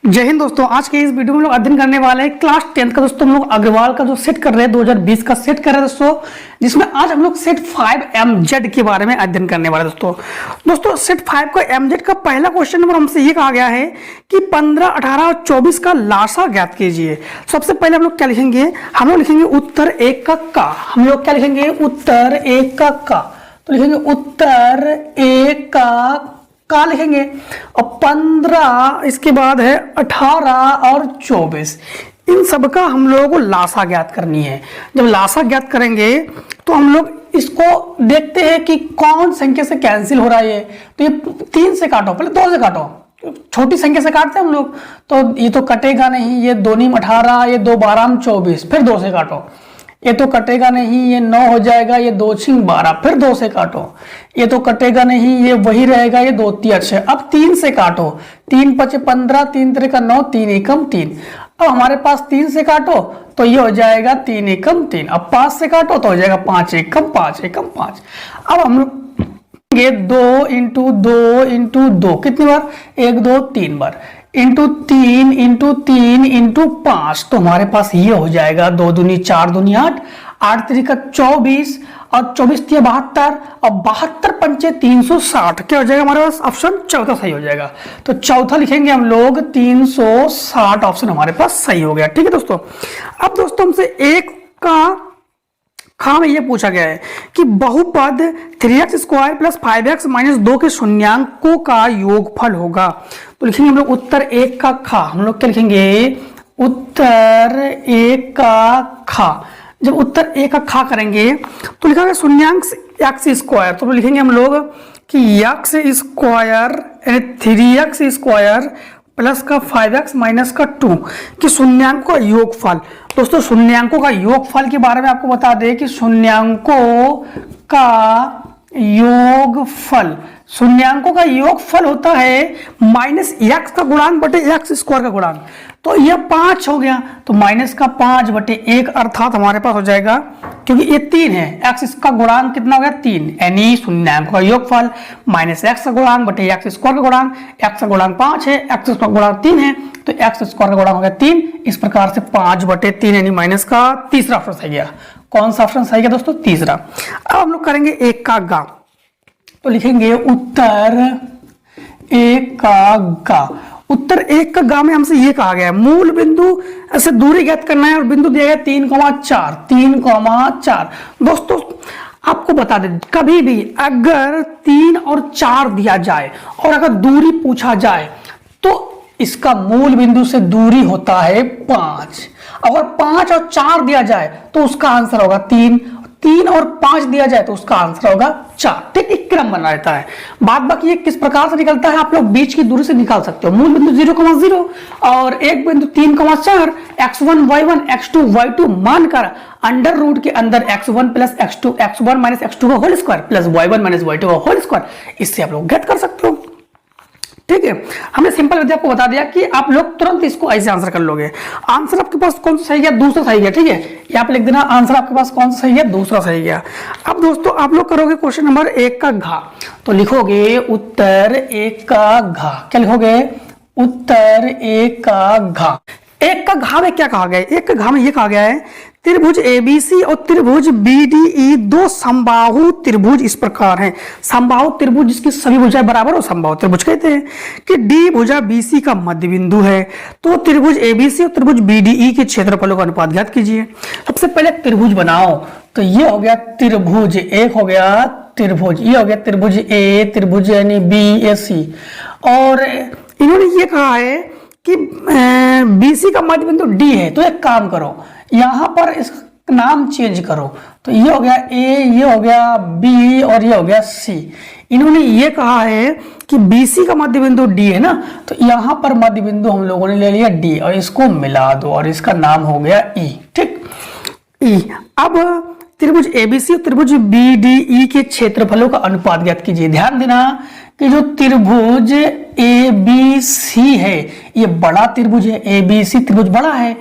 जय हिंद दोस्तों। आज के इस वीडियो में हम लोग अध्ययन करने वाले हैं क्लास 10th का दोस्तों। हम लोग अग्रवाल का जो सेट कर रहे हैं 2020 का सेट कर रहे हैं दोस्तों, जिसमें आज हम लोग सेट 5MZ के बारे में अध्ययन करने वाले हैं दोस्तों सेट 5 का MZ का पहला क्वेश्चन नंबर हमसे ये कहा गया है कि 15, 18 और 24 का लासा ज्ञात कीजिए। सबसे पहले हम लोग क्या लिखेंगे, हम लोग लिखेंगे उत्तर 1 का का। हम लोग क्या लिखेंगे, उत्तर 1 का का। तो लिखेंगे उत्तर 1 का लिखेंगे और 15, इसके बाद है 18 और 24। इन सब का हम लोगों को लासा ज्ञात करनी है। जब लासा ज्ञात करेंगे तो हम लोग इसको देखते हैं कि कौन संख्या से कैंसिल हो रहा है। तो ये 3 से काटो, पहले 2 से काटो। छोटी संख्या से काटते हैं हम लोग, तो ये तो कटेगा नहीं। ये 2 नीम 18, ये 2 12 24, फिर 2 से काटो। ये तो कटेगा नहीं, ये 9 हो जाएगा। ये 2 6 12, फिर 2 से काटो। ये तो कटेगा नहीं, ये वही रहेगा। ये 2 3 6, अब 3 से काटो। 3 5 15, 3 3 का 9, 3 एकम 3। अब हमारे पास 3 से काटो तो ये हो जाएगा 3 एकम 3। अब 5 से काटो तो हो जाएगा 5 एकम 5 एकम 5। अब हम लोग ये 2 इंटू 2 इंटू 2 कितनी बार, 1 2 3 बार, इंटू 3 इंटू 3 इंटू 5। तो हमारे पास ये हो जाएगा 2 दूनी 4 दूनी 8, 8 3 का 24 और 24 3 72 और 72 पंचे 360। क्या हो जाएगा हमारे पास, ऑप्शन चौथा सही हो जाएगा। तो चौथा लिखेंगे हम लोग 360, ऑप्शन हमारे पास सही हो गया। ठीक है दोस्तों। अब दोस्तों हमसे एक का खा में ये पूछा गया है कि बहुपद 3x² प्लस 5x माइनस 2 के शून्यांकों का योगफल होगा। तो लिखेंगे हम लोग उत्तर 1 का खा। हम लोग क्या लिखेंगे, उत्तर 1 का खा। जब उत्तर 1 का खा करेंगे तो लिखा गया शून्यांक x² तो लिखेंगे हम लोग कि x² यानी 3x² प्लस का 5x माइनस का 2 कि शून्यांकों का योगफल। दोस्तों शून्यांकों का योगफल के बारे में आपको बता दें कि शून्यांकों का योगफल, शून्यांकों का योगफल होता है माइनस x का गुणांक बटे x² का गुणांक। तो यह 5 हो गया, तो माइनस का 5 बटे 1 अर्थात हमारे पास हो जाएगा, क्योंकि ये 3 है, x का गुणांक कितना हो गया 3, यानी शून्यांकों का योगफल माइनस x का गुणांक बटे x² का गुणांक। x का गुणांक 5 है, x का गुणांक 3 है, तो x² का गुणांक हो गया 3। इस प्रकार से 5 बटे 3 यानी माइनस का तीसरा ऑप्शन सही गया। कौन सा ऑप्शन सही गया दोस्तों, तीसरा। अब हम लोग करेंगे 1 का गा। तो लिखेंगे उत्तर 1 का गा। उत्तर 1 का गा में हमसे ये कहा गया है मूल बिंदु से दूरी ज्ञात करना है और बिंदु दिया गया 3,4 3,4। दोस्तों आपको बता दें, कभी भी अगर 3 और 4 दिया जाए और अगर दूरी पूछा जाए तो इसका मूल बिंदु से दूरी होता है 5। अगर 5 और 4 दिया जाए तो उसका आंसर होगा 3, 3 और 5 दिया जाए तो उसका आंसर होगा 4। ठीक, एक क्रम बना रहता है। बात बाकी ये किस प्रकार से निकलता है आप लोग बीच की दूरी से निकाल सकते हो। मूल बिंदु 0,0 और एक बिंदु 3,4, x1 y1 x2 y2 मानकर अंडर रूट के अंदर x1 plus x2 x1 minus x2 का whole square plus y1 minus y2 का होल स्क्वायर, इससे आप लोग ज्ञात कर सकते हो। ठीक है, हमने सिंपल विधि आपको बता दिया कि आप लोग तुरंत इसको ऐसे आंसर कर लोगे। आंसर आपके पास कौन सा सही गया, दूसरा सही गया। ठीक है, यहाँ पे लिख देना आंसर आपके पास कौन सा सही गया, दूसरा सही गया। अब दोस्तों आप लोग करोगे क्वेश्चन नंबर 1 का घा। तो लिखोगे उत्तर 1 का घा। क्या लिखोगे, उत्तर 1 का घा। 1 का घा में क्या कहा गया है, 1 का घा में ये कहा गया है त्रिभुज ABC और त्रिभुज BDE दो समबाहु त्रिभुज इस प्रकार हैं। समबाहु त्रिभुज जिसकी सभी भुजाएं बराबर हो समबाहु त्रिभुज कहते हैं कि D भुजा BC का मध्य बिंदु है। तो त्रिभुज ABC और त्रिभुज BDE के क्षेत्रफलों का अनुपात ज्ञात कीजिए। सबसे पहले त्रिभुज बनाओ। तो ये हो गया त्रिभुज, एक हो गया त्रिभुज, ये हो गया त्रिभुज A, त्रिभुज यानी BAC। और इन्होंने ये कहा है कि BC का मध्य बिंदु D है। तो एक काम करो, यहां पर इसका नाम चेंज करो। तो ये हो गया A, ये हो गया B और ये हो गया C। इन्होंने ये कहा है कि BC का मध्य बिंदु D है ना, तो यहां पर मध्य बिंदु हम लोगों ने ले लिया D और इसको मिला दो और इसका नाम हो गया E। ठीक, E। अब त्रिभुज ABC और त्रिभुज BDE के क्षेत्रफलों का अनुपात ज्ञात कीजिए। ध्यान देना कि जो त्रिभुज ABC है ये बड़ा त्रिभुज है, ABC त्रिभुज बड़ा है,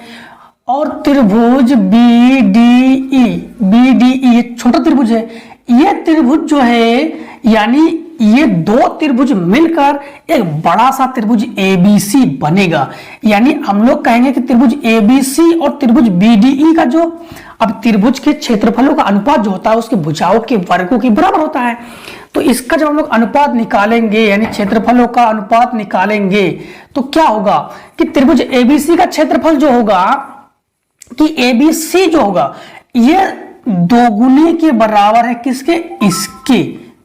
और त्रिभुज BDE ये छोटा त्रिभुज है। ये त्रिभुज जो है यानी ये दो त्रिभुज मिलकर एक बड़ा सा त्रिभुज ABC बनेगा। यानी हम लोग कहेंगे कि त्रिभुज ABC और त्रिभुज BDE का जो, अब त्रिभुज के क्षेत्रफलों का अनुपात जो होता है उसकी भुजाओं के वर्गों के बराबर होता है। तो इसका जब हम लोग अनुपात निकालेंगे यानी क्षेत्रफलों का अनुपात निकालेंगे तो क्या होगा कि त्रिभुज ABC का क्षेत्रफल जो होगा कि ABC जो होगा ये दोगुने के बराबर है किसके, इसके।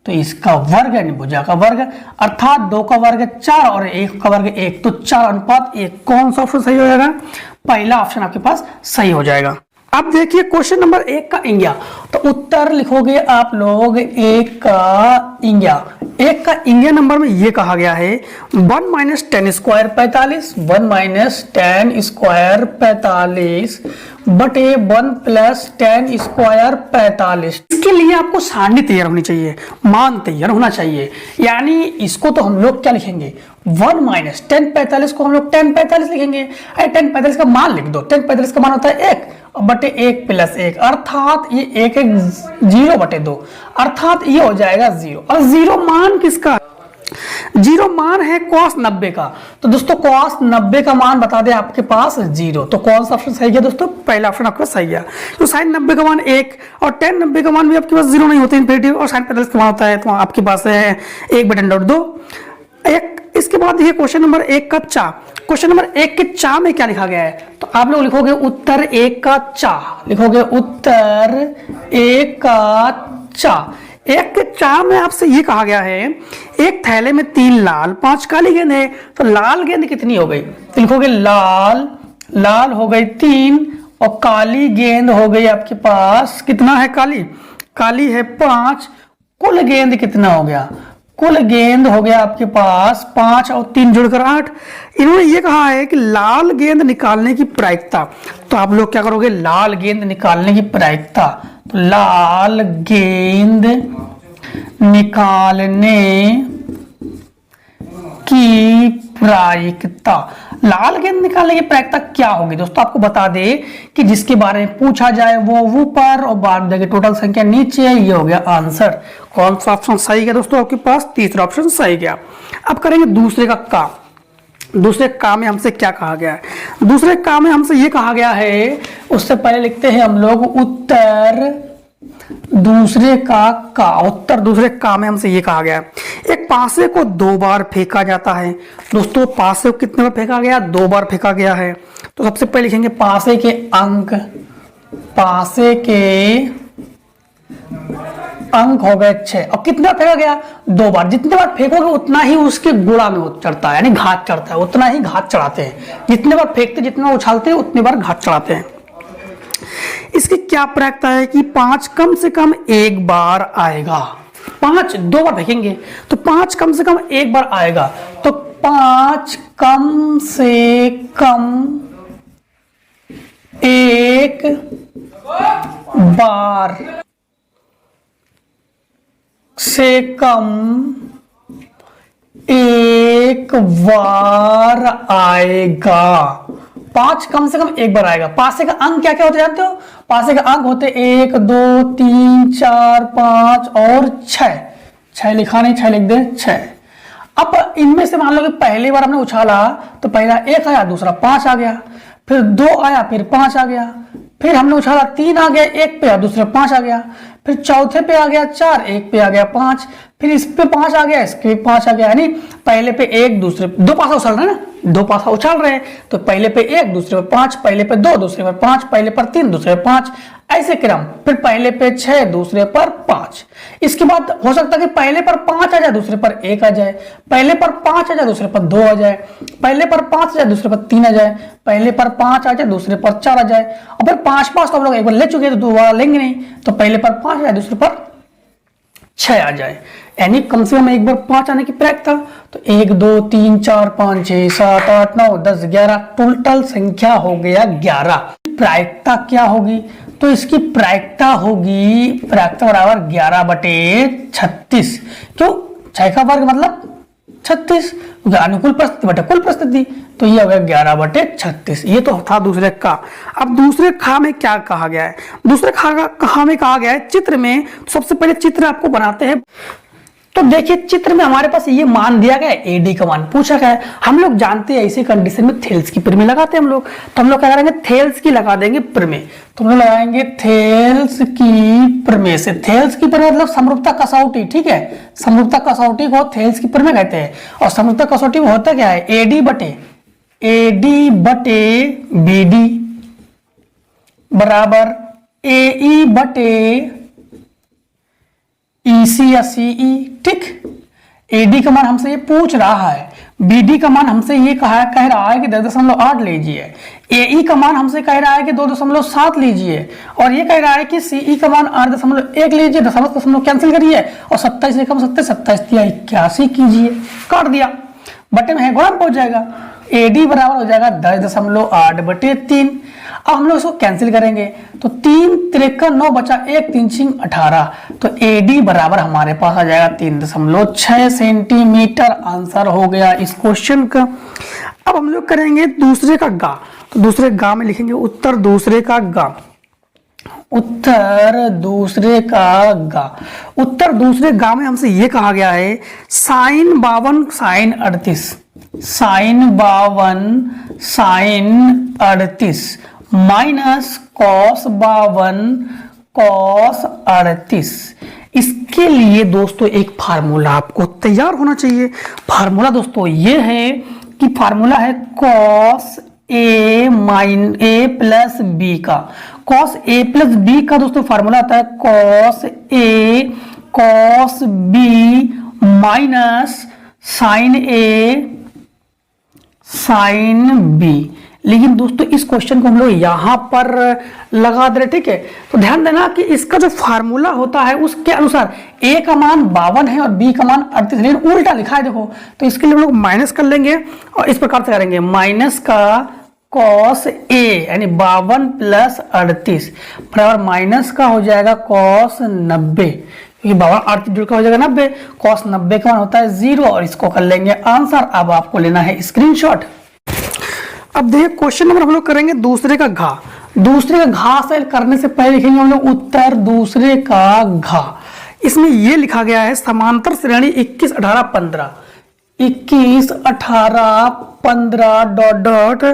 तो इसका वर्ग यानी भुजा का वर्ग, अर्थात 2 का वर्ग 4 और 1 का वर्ग 1, तो 4 अनुपात 1। कौन सा ऑप्शन सही हो जाएगा, पहला ऑप्शन आपके पास सही हो जाएगा। अब देखिए क्वेश्चन नंबर 1 का इंगिया, तो उत्तर लिखोगे आप लोग 1 का इंगिया। 1 का इंगिया नंबर में ये कहा गया है 1 माइनस 10 स्क्वायर 45, 1 माइनस 10 स्क्वायर 45 बटे 1 प्लस 10 स्क्वायर 45। इसके लिए आपको सारणी तैयार होनी चाहिए, मान तैयार होना चाहिए। यानी इसको तो हम लोग क्या लिखेंगे, 1 माइनस 10 45 को हम लोग 10 45 लिखेंगे। 10 45 का मान लिख दो, 10 45 का मान होता है 1 बटे 1 प्लस 1, अर्थात ये 1 0 बटे 2, अर्थात ये हो जाएगा 0। और 0 मान किसका, 0 मान है cos 90 का। तो दोस्तों cos 90 का मान बता दें आपके पास 0, तो कौन सा ऑप्शन सही है दोस्तों, पहला ऑप्शन आपका सही है। तो sin 90 का मान 1 और tan 90 का मान भी आपके पास 0 नहीं होते इंफिनिटी, और sin 45 का मान होता है तो आपके पास है 1/√2। एक इसके बाद ये क्वेश्चन नंबर 1 का चा, क्वेश्चन नंबर 1 के चा में क्या लिखा गया है, तो आप लोग लिखोगे उत्तर 1 का चा, लिखोगे उत्तर 1 का चा। 1 के चा में आपसे ये कहा गया है एक थैले में 3 लाल 5 काली गेंद है, तो लाल गेंद कितनी हो गई, तो लिखोगे लाल हो गई 3 और काली गेंद हो गई आपके पास, कितना है काली है 5, कुल गेंद कितना हो गया, कुल गेंद हो गया आपके पास 5 और 3 जुड़कर 8। इन्होंने ये कहा है कि लाल गेंद निकालने की प्रायिकता, तो आप लोग क्या करोगे, लाल गेंद निकालने की प्रायिकता, तो लाल गेंद निकालने की प्रायिकता, लाल गेंद निकालने की प्रायिकता क्या होगी दोस्तों, आपको बता दे कि जिसके बारे में पूछा जाए वो ऊपर और बाद में टोटल संख्या नीचे, ये हो गया आंसर। कौन सा ऑप्शन सही गया दोस्तों आपके पास, तीसरा ऑप्शन सही गया। अब करेंगे दूसरे का काम। दूसरे काम में हमसे क्या कहा गया है, दूसरे काम में हमसे ये कहा गया है, उससे पहले लिखते हैं हम लोग उत्तर दूसरे का उत्तर दूसरे का में हमसे ये कहा गया है एक पासे को 2 बार फेंका जाता है। दोस्तों पासे को कितने बार फेंका गया, 2 बार फेंका गया है। तो सबसे पहले लिखेंगे पासे के अंक, पासे के अंक हो गए 6, और कितने बार फेंका गया, 2 बार। जितने बार फेंकोगे उतना ही उसके गुणा में चढ़ता है, यानी घात चढ़ता है, उतना ही घात चढ़ाते हैं। जितने बार फेंकते जितना उछालते हैं उतने बार घात चढ़ाते हैं। इसकी क्या प्रायिकता है कि 5 कम से कम 1 बार आएगा। 5 2 बार फेंकेंगे तो 5 कम से कम 1 बार आएगा, तो 5 कम से कम 1 बार से कम 1 बार आएगा। 5 कम से कम 1 बार आएगा। पासे का अंक क्या क्या होते जानते हो, पासे का अंक होते 1 2 3 4 5 और 6 लिखा नहीं, 6 लिख दे 6। अब इनमें से मान लो कि पहली बार हमने उछाला तो पहला 1 आया, दूसरा 5 आ गया, फिर 2 आया, फिर 5 आ गया, फिर हमने उछाला 3 आ गया, 1 पे दूसरे 5 आ गया, फिर चौथे पे आ गया 4, 1 पे आ गया 5, फिर इस पे 5 आ गया, इसके 5 आ गया। यानी पहले पे 1 दूसरे 2 पासा उछाल रहे हैं ना, 2 पासा उछाल रहे हैं, तो पहले पे 1 दूसरे पे 5, पहले पे 2 दूसरे पे 5, पहले पर 3 दूसरे पे 5, ऐसे क्रम। फिर पहले पे 6 दूसरे पर 5। इसके बाद हो सकता है कि पहले पर 5 आ जाए, दूसरे पर 1 आ जाए, पहले पर 5 आ जाए, दूसरे पर 2 आ जाए, पहले पर 5 आ जाए, दूसरे पर 3 आ जाए, पहले पर 5 आ जाए, दूसरे पर 4 आ जाए, और फिर 5 तो हम लोग एक बार ले चुके हैं तो दोबारा लेंगे नहीं, तो पहले पर 5 आ जाए, दूसरे पर 6 आ जाए। यानी कम से कम 1 बार 5 आने की प्रायिकता। तो 1 2 3 4 5 6 7 8 9 10 11, टोटल संख्या हो गया 11। प्रायिकता क्या होगी, तो इसकी प्रायिकता होगी, प्रायिकता बराबर 11/36। क्यों, 6 का वर्ग मतलब 36, अनुकूल परिस्थिति बटे कुल परिस्थिति, तो ये हो गया 11/36। ये तो था दूसरे का। अब दूसरे खा में क्या कहा गया है, दूसरे खा में कहा गया है चित्र में। सबसे पहले चित्र आपको बनाते हैं। तो देखिए चित्र में हमारे पास ये मान दिया गया है, एडी का मान पूछा गया है। हम लोग जानते हैं ऐसी कंडीशन में थेल्स की प्रमेय लगाते हैं हम लोग, तो हम लोग क्या करेंगे, थेल्स की लगा देंगे प्रमेय। तो हम लोग लगाएंगे थेल्स की प्रमेय से। थेल्स की प्रमेय मतलब समरूपता कसौटी, ठीक है, समरूपता कसौटी को थेल्स की प्रमेय कहते हैं। और समरूपता कसौटी में होता क्या है, एडी बटे बीडी बराबर एई बटे ईसी या सीई, ठीक। एडी का मान हमसे ये पूछ रहा है, बीडी का मान हमसे ये कह रहा है कि 10.8 लीजिए, एई का मान हमसे कह रहा है कि 2.7 लीजिए, और ये कह रहा है कि सीई का मान 8.1 लीजिए, दशमलव कैंसिल करिए, और 27 से कम 27 दिया 81 कीजिए, काट दिया, बटे में है गुणांक हो जाएगा। एडी बराबर हो जाएगा 10.8 बटे 3। अब हम लोग इसको कैंसिल करेंगे, तो 3 3 9 बचा 1 3 6 18, तो एडी बराबर हमारे पास आ जाएगा 3.6 सेंटीमीटर। आंसर हो गया इस क्वेश्चन का। अब हम लोग करेंगे दूसरे का गा, तो दूसरे गा में लिखेंगे उत्तर दूसरे का गा, उत्तर दूसरे का गा। उत्तर दूसरे गा में हमसे ये कहा गया है sine 52 sine 38, sine 52 sine 38 minus cos 52 cos 38। इसके लिए दोस्तों एक फार्मूला आपको तैयार होना चाहिए। फार्मूला दोस्तों ये है कि फार्मूला है कॉस ए प्लस बी का। कॉस ए प्लस बी का दोस्तों फार्मूला आता है cos A cos B minus sign A sine B. लेकिन दोस्तों इस क्वेश्चन को हम लोग यहां पर लगा दे रहे, ठीक है। तो ध्यान देना कि इसका जो फार्मूला होता है उसके अनुसार ए का मान 52 है और बी का मान 38, लेकिन उल्टा लिखा है देखो। तो इसके लिए हम लोग माइनस कर लेंगे और इस प्रकार से करेंगे, माइनस का कॉस ए यानी 52 प्लस 38 बराबर माइनस का हो जाएगा कॉस 90, क्योंकि 52 38 जुड़ का हो जाएगा 90, कॉस 90 का मान होता है 0, और इसको कर लेंगे आंसर। अब आपको लेना है स्क्रीनशॉट। अब देखिए क्वेश्चन नंबर हम लोग करेंगे दूसरे का घा। दूसरे का घा से करने से पहले लिखेंगे हम लोग उत्तर दूसरे का घा। इसमें यह लिखा गया है समांतर श्रेणी 21 18 15, 21 18 15 डॉट डॉट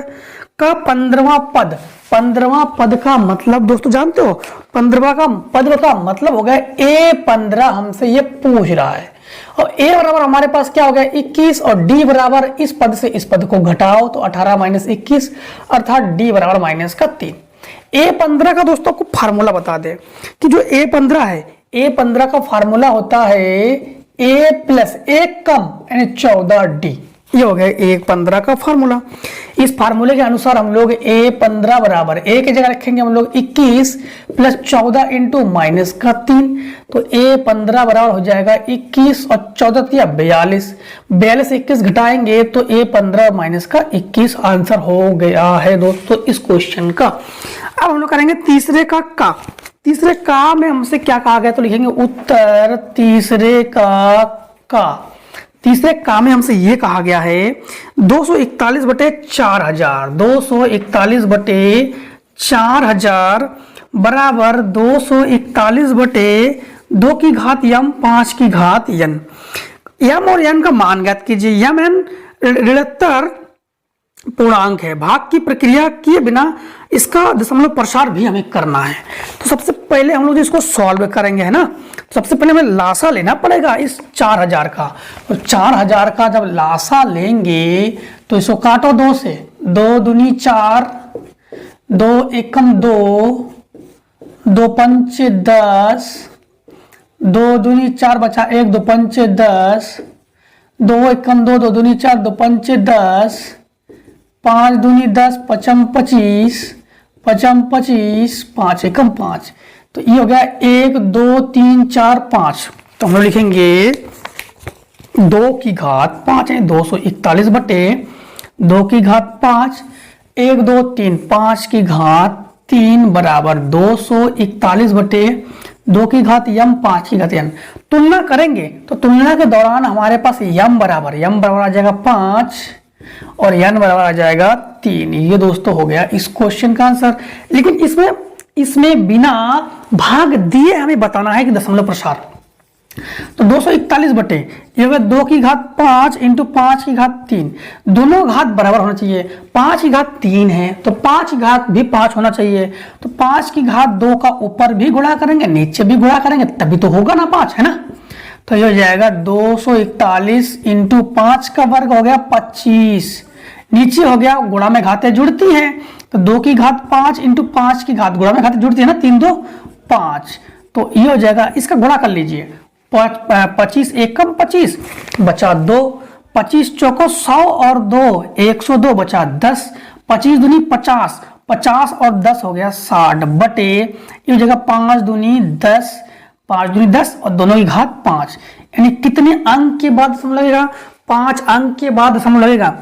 का 15वां पद। 15वां पद का मतलब दोस्तों जानते हो, 15वां का पद का मतलब हो गया A15 हमसे ये पूछ रहा है, और A बराबर हमारे पास क्या हो गया 21, और D बराबर इस पद से इस पद को घटाओ तो 18 माइनस 21 अर्थात D बराबर माइनस का 3। A15 का दोस्तों को फार्मूला बता दे कि जो A15 है, A15 का फार्मूला होता है A प्लस 1 कम यानी 14D। ये हो गया A15 का फार्मूला। इस फार्मूले के अनुसार हम लोग A15 बराबर A की जगह रखेंगे हम लोग 21 प्लस 14 इंटू माइनस का 3, तो A15 बराबर हो जाएगा 21 और 14 या 42, 42 21 घटाएंगे तो A15 माइनस का 21 आंसर हो गया है दोस्तों इस क्वेश्चन का। अब हम लोग करेंगे तीसरे का। तीसरे का में हमसे क्या कहा गया, तो लिखेंगे उत्तर तीसरे का। तीसरे का में हमसे ये कहा गया है 241 बटे 4000, 241 बटे 4000 बराबर 241 बटे 2 की घात यम 5 की घात यन। यम और यन का मान ज्ञात कीजिए। यम एन ऋणात्मक पूर्णांक है, भाग की प्रक्रिया किए बिना इसका दशमलव प्रसार भी हमें करना है। तो सबसे पहले हम लोग इसको सॉल्व करेंगे, है ना। सबसे पहले हमें लासा लेना पड़ेगा इस 4000 का। तो 4000 का जब लासा लेंगे तो इसको काटो 2 से, 2 दूनी 4, 2 एकम 2, 2 पंचे 10, 2 दूनी 4 बचा 1, 2 पंचे 10, 2 एकम 2, 2 दूनी 4, 2 पंचे 10, 5 दूनी 10, 5 25, 5 25, 5 एकम 5, तो ये हो गया 1 2 3 4 5। तो हम लोग लिखेंगे 2 की घात 5 है 241 बटे 2 की घात 5, 1 2 3 5 की घात 3 बराबर 241 बटे 2 की घात यम 5 की घात यन। तुलना करेंगे तो तुलना के दौरान हमारे पास यम बराबर आ जाएगा 5 और यन बराबर आ जाएगा 3। ये दोस्तों हो गया इस क्वेश्चन का आंसर। लेकिन इसमें बिना भाग दिए हमें बताना है कि दशमलव प्रसार। तो 241 बटे ये होगा 2 की घात 5 इंटू 5 की घात 3, दोनों घात बराबर होना चाहिए। 5 की घात 3 है तो 5 की घात भी 5 होना चाहिए, तो 5 की घात 2 का ऊपर भी गुणा करेंगे नीचे भी गुणा करेंगे तभी तो होगा ना 5, है ना। तो ये हो जाएगा 241 इंटू 5 का वर्ग हो गया 25, नीचे हो गया गुणा में घातें जुड़ती हैं तो 2 की घात 5 इंटू 5 की घात गुणा में घातें जुड़ती है ना, 3 2 5, तो ये हो जाएगा। इसका गुणा कर लीजिए, 25 एकम 25 बचा 2, 25 चौको 100 और 2 102 बचा 10, 25 दूनी 50, 50 और 10 हो गया 60 बटे ये हो जाएगा 5 दूनी 10, 5 दूनी 10 और दोनों की घात 5, यानी कितने अंक के बाद दशमलव लगेगा, 5 अंक के बाद दशमलव लगेगा।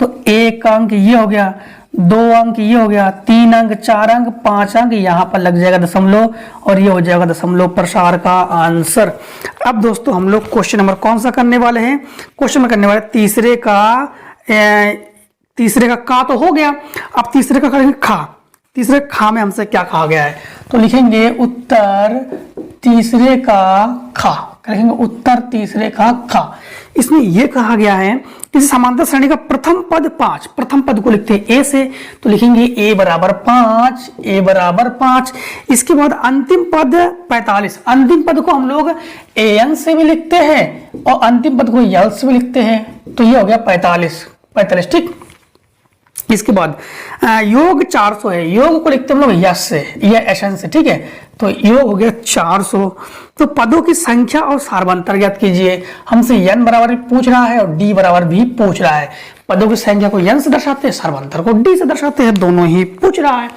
तो 1 अंक ये हो गया, 2 अंक ये हो गया, 3 अंक, 4 अंक, 5 अंक यहां पर लग जाएगा दशमलव और ये हो जाएगा दशमलव प्रसार का आंसर। अब दोस्तों हम लोग क्वेश्चन नंबर कौन सा करने वाले हैं, क्वेश्चन नंबर करने वाले तीसरे का तो हो गया, अब तीसरे का करेंगे खा। तीसरे खा में हमसे क्या कहा गया है, तो लिखेंगे उत्तर तीसरे का खा, लिखेंगे उत्तर तीसरे का खा। इसमें यह कहा गया है किसी समांतर श्रेणी का प्रथम पद 5, प्रथम पद को लिखते हैं ए से तो लिखेंगे a बराबर 5, a बराबर 5। इसके बाद अंतिम पद 45, अंतिम पद को हम लोग an से भी लिखते हैं और अंतिम पद को यल से भी लिखते हैं, तो ये हो गया 45, ठीक। इसके बाद योग 400 है, योग को लिखते हैं हम लोग यश से या एशन से, ठीक है, तो योग हो गया 400। तो पदों की संख्या और सार्वंतर ज्ञात कीजिए, हमसे n बराबर भी पूछ रहा है और d बराबर भी पूछ रहा है। पदों की संख्या को n से दर्शाते हैं, सार्वंतर को d से दर्शाते हैं, दोनों ही पूछ रहा है।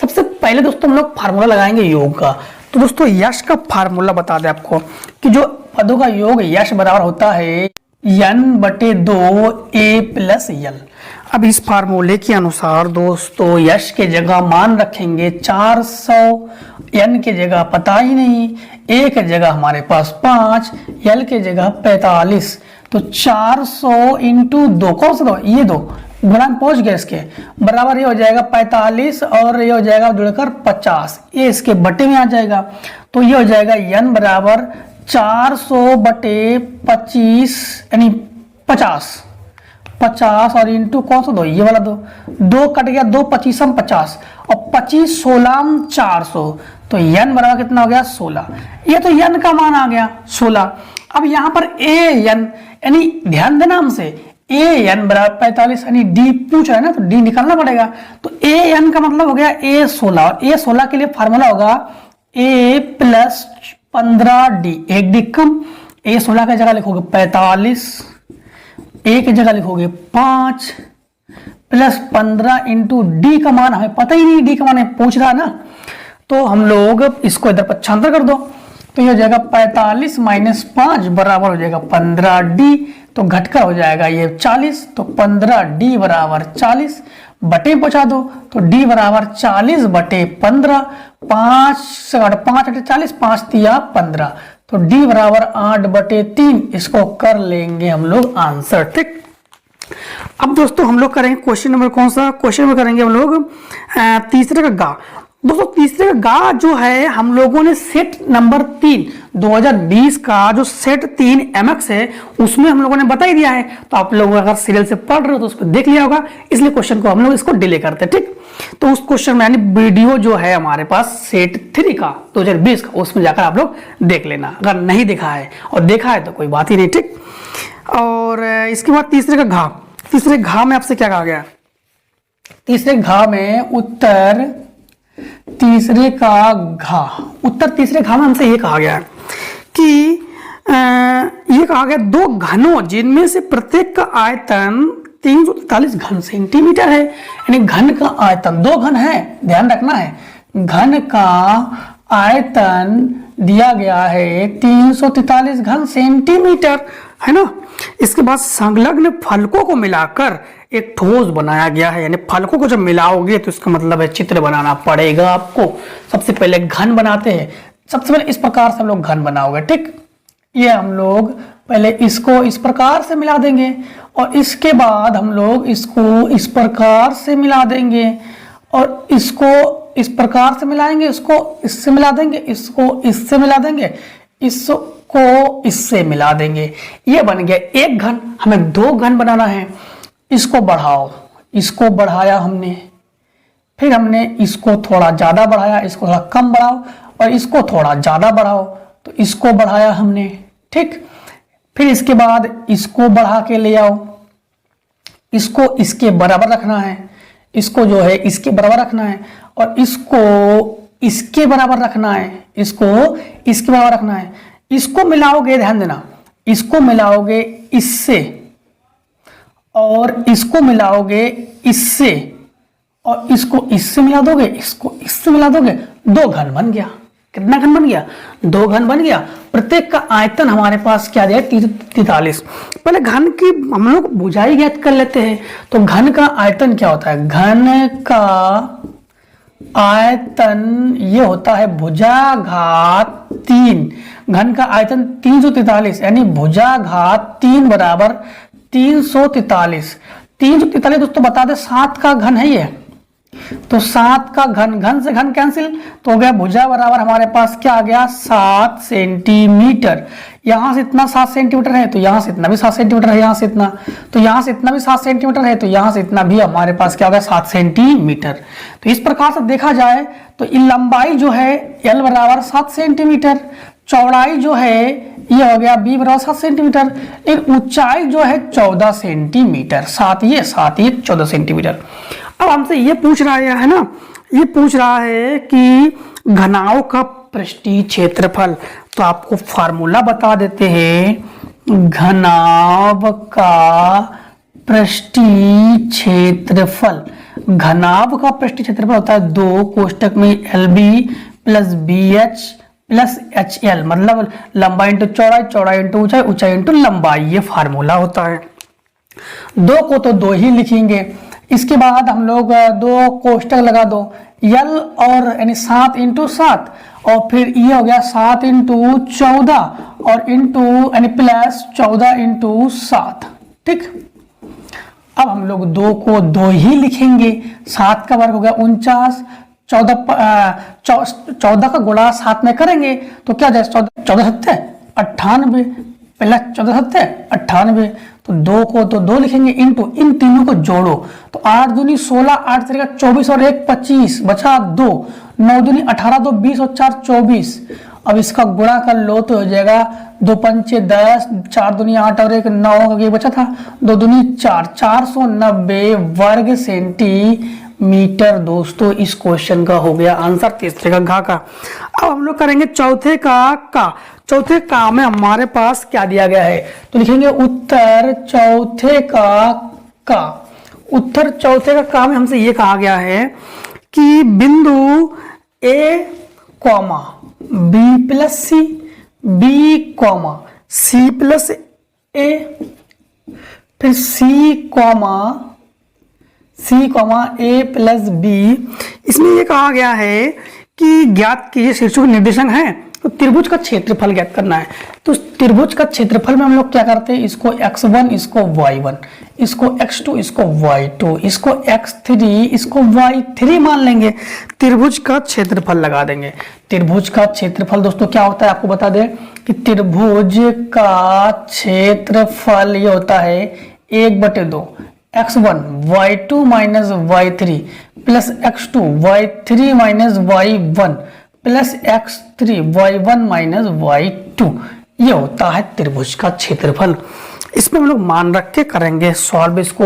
सबसे पहले दोस्तों हम लोग फार्मूला लगाएंगे योग का। तो दोस्तों यश का फार्मूला बता दें आपको कि जो पदों का योग यश बराबर होता है n/2 a + l। अब इस फार्मूले के अनुसार दोस्तों यश के जगह मान रखेंगे 400, n के जगह पता ही नहीं, a के जगह हमारे पास 5, l के जगह 45, तो 400 इंटू 2 कौन सा 2, ये 2 गुणांक पहुंच गए इसके बराबर, ये हो जाएगा 45 और ये हो जाएगा जुड़कर 50, ये इसके बटे में आ जाएगा, तो ये हो जाएगा n बराबर 400 बटे 25 यानी 50 और इंटू कौन सा 2, ये वाला 2 कट गया, 2 25 50 और 25 16 400, तो n बराबर कितना हो गया 16। ये तो n का मान आ गया 16। अब यहाँ पर a n यानी ध्यान देना हमसे a n बराबर 45 यानी d पूछ रहा है ना, तो d निकालना पड़ेगा, तो a n का मतलब हो गया a 16 और a 16 के लिए फार्मूला होगा a + 15d, एक d कम, a 16 की जगह लिखोगे 45, a की जगह लिखोगे 5 + 15 इंटू डी का मान हमें पता ही नहीं, डी का मान हमें पूछ रहा है ना, तो हम लोग इसको इधर पक्षांतर कर दो, तो ये हो जाएगा 45 - 5 बराबर हो जाएगा 15d, तो घटकर हो जाएगा ये 40, तो 15d बराबर 40 बटे पहुंचा दो, तो d बराबर 40 बटे 15, 5 से 5 × 40, 5 तिया 15, तो d बराबर 8 बटे 3, इसको कर लेंगे हम लोग आंसर, ठीक। अब दोस्तों हम लोग करेंगे क्वेश्चन नंबर कौन सा, क्वेश्चन नंबर करेंगे हम लोग तीसरे का गा। दोस्तों तीसरे का गा जो है हम लोगों ने सेट नंबर 3 2020 का जो सेट 3 MX है उसमें हम लोगों ने बता ही दिया है, तो आप लोग अगर सीरियल से पढ़ रहे हो तो उसको देख लिया होगा, इसलिए क्वेश्चन को हम लोग इसको डिले करते हैं, ठीक। तो उस क्वेश्चन में यानी वीडियो जो है हमारे पास सेट 3 का 2020 का, उसमें जाकर आप लोग देख लेना, अगर नहीं देखा है और देखा है तो कोई बात ही नहीं, ठीक। और इसके बाद तीसरे का घा, तीसरे घा में आपसे क्या कहा गया, तीसरे घा में उत्तर तीसरे का घा, उत्तर तीसरे घा में हमसे ये कहा गया कि ये कहा गया 2 घनों जिनमें से प्रत्येक का आयतन 343 घन सेंटीमीटर है, यानी घन का आयतन 2 घन है, ध्यान रखना है, घन का आयतन दिया गया है 343 घन सेंटीमीटर, है ना। इसके बाद संलग्न फलकों को मिलाकर एक ठोस बनाया गया है, यानी फलकों को जब मिलाओगे तो इसका मतलब है चित्र बनाना पड़ेगा आपको। सबसे पहले घन बनाते हैं, सबसे पहले इस प्रकार से हम लोग घन बनाओगे, ठीक। ये हम लोग पहले इसको इस प्रकार से मिला देंगे और इसके बाद हम लोग इसको इस प्रकार से मिला देंगे और इसको इस प्रकार से मिलाएंगे, इसको इससे मिला देंगे, इसको इससे मिला देंगे, इसको इससे मिला देंगे, ये बन गया एक घन। हमें दो घन बनाना है, इसको बढ़ाओ, इसको बढ़ाया हमने, फिर हमने इसको थोड़ा ज्यादा बढ़ाया, इसको थोड़ा कम बढ़ाओ, और इसको थोड़ा ज्यादा बढ़ाओ, तो इसको बढ़ाया हमने, ठीक। फिर इसके बाद इसको बढ़ा के ले आओ, इसको इसके बराबर रखना है, इसको जो है इसके बराबर रखना है, और इसको इसके बराबर रखना है, इसको इसके बराबर रखना है। इसको मिलाओगे, ध्यान देना, इसको मिलाओगे इससे और इसको मिलाओगे इससे और इसको इससे मिला दोगे, इसको इससे मिला दोगे, दो घन बन गया। कितना घन बन गया? दो घन बन गया। प्रत्येक का आयतन हमारे पास क्या दिया? 43। पहले घन की हम लोग भुजाई ज्ञात कर लेते हैं। तो घन का आयतन क्या होता है? घन का आयतन ये होता है भुजाघात 3। घन का आयतन 343, यानी भुजाघात 3 बराबर 343। 343 दोस्तों बता दे 7 का घन है ये, तो 7 का घन, घन से घन कैंसिल, तो हो गया भुजा बराबर हमारे पास क्या आ गया? 7 सेंटीमीटर। यहां से इतना 7 सेंटीमीटर है, तो यहां से इतना भी 7 सेंटीमीटर है, यहां से इतना, तो यहां से इतना भी 7 सेंटीमीटर है, तो यहां से इतना भी हमारे पास क्या हो गया? 7 सेंटीमीटर। तो इस प्रकार से देखा जाए तो लंबाई जो है L बराबर 7 सेंटीमीटर, चौड़ाई जो है ये हो गया B बराबर 7 सेंटीमीटर, लेकिन ऊंचाई जो है 14 सेंटीमीटर। 7 ये 14 सेंटीमीटर। अब हमसे ये पूछ रहा है ना, ये पूछ रहा है कि घनाओं का पृष्ठीय क्षेत्रफल। तो आपको फार्मूला बता देते हैं। घनाभ का पृष्ठीय क्षेत्रफल, घनाभ का पृष्ठीय क्षेत्रफल होता है 2 कोष्टक में LB plus BH plus HL, मतलब लंबाई इंटू चौड़ाई, चौड़ाई इंटू ऊंचाई, ऊंचाई इंटू लंबाई, ये फार्मूला होता है। 2 को तो 2 ही लिखेंगे। इसके बाद हम लोग 2 कोष्टक लगा दो, L और यानी 7 इंटू 7, और फिर ये हो गया 7 इंटू 14 और इंटू यानी प्लस 14 इंटू 7, ठीक। अब हम लोग 2 को 2 ही लिखेंगे। 7 का वर्ग हो गया 49, 14 का गुणा 7 में करेंगे तो क्या जाए? 14 सत्ते 98 प्लस 14 सत्ते 98, तो 2 को तो 2 लिखेंगे, इंटू इन तीनों को जोड़ो, तो 8 दूनी 16, 8 तरीका 24 और 1 25, बचा 2, 9 दूनी 18, 2 20 और 4 24। अब इसका गुणा कर लो तो हो जाएगा 2 पंचे 10, 4 दूनी 8 और 1 9, ये बचा था 2 दूनी 4, 490 वर्ग सेंटीमीटर। दोस्तों इस क्वेश्चन का हो गया आंसर, तीसरे का घा का। अब हम लोग करेंगे चौथे का। चौथे का में हमारे पास क्या दिया गया है? तो लिखेंगे उत्तर चौथे का। उत्तर चौथे का काम में हमसे ये कहा गया है कि बिंदु A, B plus C, B, C plus A, फिर C, A प्लस B, इसमें ये कहा गया है कि ज्ञात कीजिए शीर्षक निर्देशांक है, तो त्रिभुज का क्षेत्रफल ज्ञात करना है। तो त्रिभुज का क्षेत्रफल में हम लोग क्या करते हैं? इसको x1, इसको y1, इसको x2, इसको y2, इसको x3, इसको y3 मान लेंगे। त्रिभुज का क्षेत्रफल लगा देंगे। त्रिभुज का क्षेत्रफल दोस्तों क्या होता है आपको बता दें कि त्रिभुज का क्षेत्रफल ये होता है 1/2 x1 y2 minus y3 plus x2 y3 minus y1 plus x3 y1 minus y2, ये होता है त्रिभुज का क्षेत्रफल। इसमें हम लोग मान रख के करेंगे सॉल्व। इसको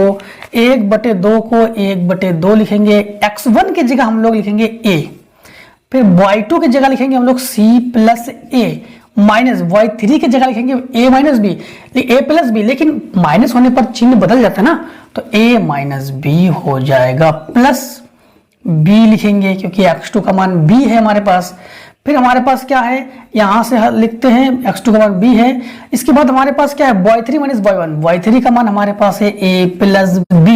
1/2 को 1/2 लिखेंगे, x1 की जगह हम लोग लिखेंगे a, फिर y2 की जगह लिखेंगे हम लोग c plus a, minus y3 की जगह लिखेंगे a minus b, a plus b, लेकिन माइनस होने पर चिन्ह बदल जाता है ना, तो a माइनस b हो जाएगा, प्लस b लिखेंगे क्योंकि x2 का मान b है हमारे पास। फिर हमारे पास क्या है, यहां से लिखते हैं x2 का मान b है। इसके बाद हमारे पास क्या है, y3 माइनस y1, y3 का मान हमारे पास है a प्लस b,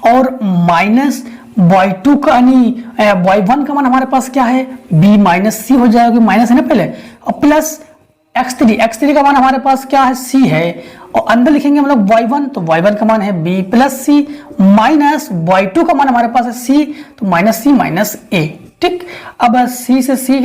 और माइनस y2 का यानी y1 का मान हमारे पास क्या है, b माइनस c हो जाएगा, माइनस है ना पहले, और प्लस x3 का मान हमारे पास क्या है, c है, और अंदर लिखेंगे हम लोग y1, तो y1 का मान है b plus c, minus y2 का मान हमारे पास है c, तो माइनस c माइनस a, ठीक। अब सी से सी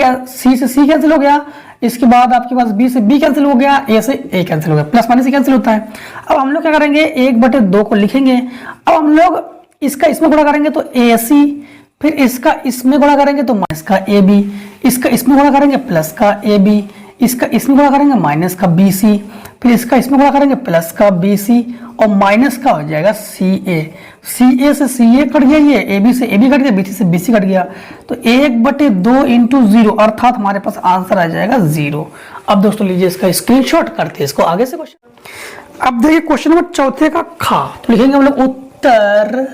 कैंसिल हो गया, इसके बाद आपके पास बी से बी कैंसिल हो गया, ए से ए कैंसिल हो गया, प्लस माइनस कैंसिल होता है। अब हम लोग क्या करेंगे, 1/2 को लिखेंगे। अब हम लोग इसका इसमें गुणा करेंगे तो ए सी, फिर इसका इसमें गुणा करेंगे तो माइनस का ए बी, इसका इसमें गुणा करेंगे प्लस का ए बी, इसका इसमें गुणा करेंगे माइनस का बी सी, फिर इसका इसमें गुणा करेंगे प्लस का बी सी, और माइनस का हो जाएगा सी ए। सी ए से सी ए कट गया, ये ए बी से ए बी कट गया, बी सी से बी सी कट गया, तो 1/2 इंटू 0, अर्थात हमारे पास आंसर आ जाएगा 0। अब दोस्तों लीजिए इसका स्क्रीनशॉट करते हैं इसको आगे से क्वेश्चन। अब देखिए क्वेश्चन नंबर चौथे का खा, तो लिखेंगे हम लोग उत्तर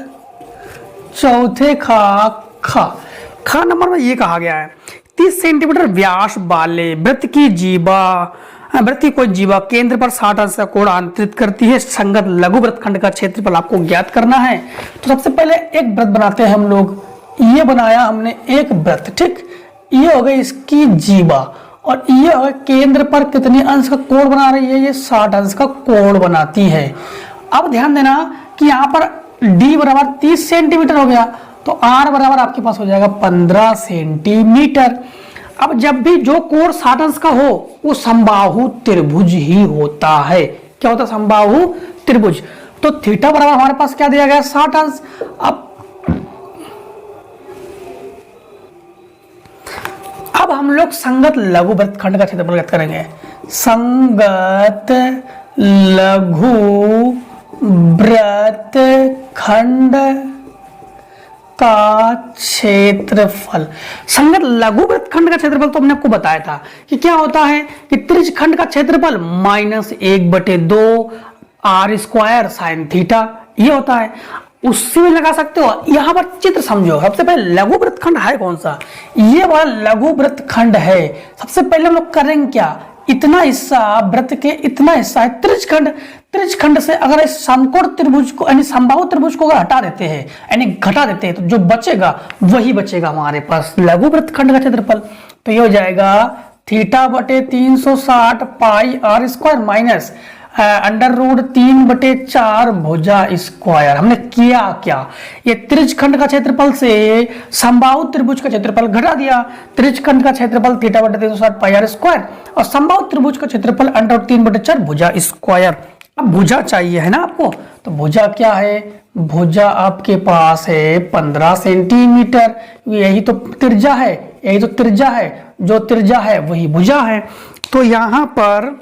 चौथे खा नंबर में ये कहा गया है 30 सेंटीमीटर व्यास वाले वृत्त की कोई जीवा केंद्र पर 60 अंश का कोण अंतरित करती है। संगत लघु वृत्तखंड का क्षेत्रफल आपको ज्ञात करना है। तो सबसे पहले एक वृत्त बनाते हैं हम लोग। ये बनाया हमने एक वृत्त, ठीक। ये हो गई इसकी जीवा, और ये हो गया केंद्र पर कितने अंश का कोण बना रही है, ये 60 अंश का कोण बनाती है। अब ध्यान देना कि यहाँ पर d बराबर 30 सेंटीमीटर हो गया, तो r बराबर आपके पास हो जाएगा 15 सेंटीमीटर। अब जब भी जो कोण 60 अंश का हो वो समबाहु त्रिभुज ही होता है। क्या होता है? समबाहु त्रिभुज। तो थीटा बराबर हमारे पास क्या दिया गया, 60 अंश। अब हम लोग संगत लघु वृत्तखंड का क्षेत्रफल ज्ञात करेंगे। संगत लघु वृत्तखंड का क्षेत्रफल, संगत लघु वृत्तखंड का क्षेत्रफल तो हमने आपको बताया था कि क्या होता है कि त्रिज्यखंड का क्षेत्रफल -1/2 r स्क्वायर साइन थीटा, ये होता है। उससे भी लगा सकते हो। यहां पर चित्र समझो। सबसे पहले लघु वृत्तखंड है कौन सा, ये वाला लघु वृत्तखंड है। सबसे पहले हम लोग करेंगे क्या, इतना हिस्सा वृत्त के इतना हिस्सा है त्रिज्यखंड। त्रिज्यखंड से अगर इस समकोण त्रिभुज को यानी समबाहु त्रिभुज को अगर हटा देते हैं यानी घटा देते हैं, तो जो बचेगा वही बचेगा हमारे पास लघु वृत्तखंड का क्षेत्रफल। तो ये हो जाएगा θ/360 पाई r स्क्वायर माइनस √3/4 भुजा स्क्वायर। हमने किया क्या, ये त्रिज्यखंड का क्षेत्रफल से समबाहु त्रिभुज का क्षेत्रफल घटा दिया। त्रिज्यखंड का क्षेत्रफल θ/360 पाई r स्क्वायर और समबाहु त्रिभुज का क्षेत्रफल √3/4 भुजा स्क्वायर। अब भुजा चाहिए है ना आपको, तो भुजा क्या है, भुजा आपके पास है 15 सेंटीमीटर। यही तो त्रिज्या है, यही तो त्रिज्या है, जो त्रिज्या है वही भुजा है। तो यहां पर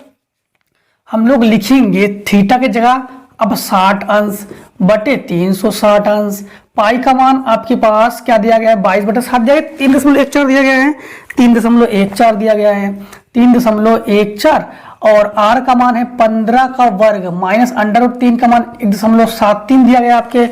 हम लोग लिखेंगे थीटा की जगह अब 60 अंश बटे 360 अंश। पाई का मान आपके पास क्या दिया गया है, 22/60 दिया गया, 3.14 दिया गया है, 3.14 दिया गया है, 3.14, और r का मान है 15 का वर्ग माइनस √3 का मान 1.73 दिया गया आपके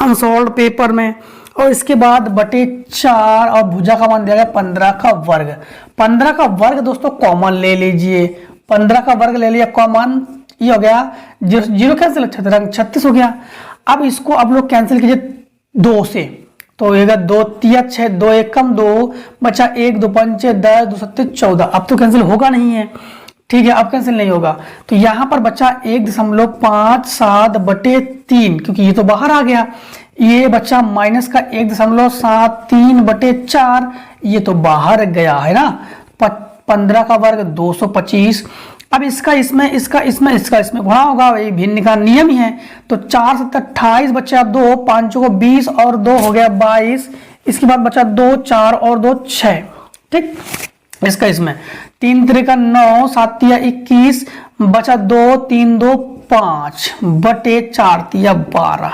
अनसॉल्व्ड पेपर में, और इसके बाद बटे 4 और भुजा का मान दिया गया 15 का वर्ग। 15 का वर्ग दोस्तों कॉमन ले लीजिए, 15 का वर्ग ले लिया कॉमन, ये हो गया 0 कैंसिल, 36 हो गया। अब इसको अब लोग कैंसिल कीजिए 2 से, तो होगा 2 3 6, 2 1 कम 2 बचा 1 2 5 10 2 7 14। अब तो कैंसिल होगा नहीं है, ठीक है, अब कैंसिल नहीं होगा। तो यहां पर बचा 1.57/3, क्योंकि ये तो बाहर आ गया। ये बचा माइनस का 1.73/4, ये तो बाहर गया है ना। 15 का वर्ग 225। अब इसका इसमें इसका इसमें इसका इसमें गुणा होगा, वही भिन्न का नियम ही है। तो 4 7 28 बचा 2, 5 को 20 और 2 हो गया 22। इसके बाद बचा 2 4 और 2 6, ठीक। इसका इसमें 3 3 का 9, 7 3 21 बचा 2 3 2 5 बटे 4 3 12।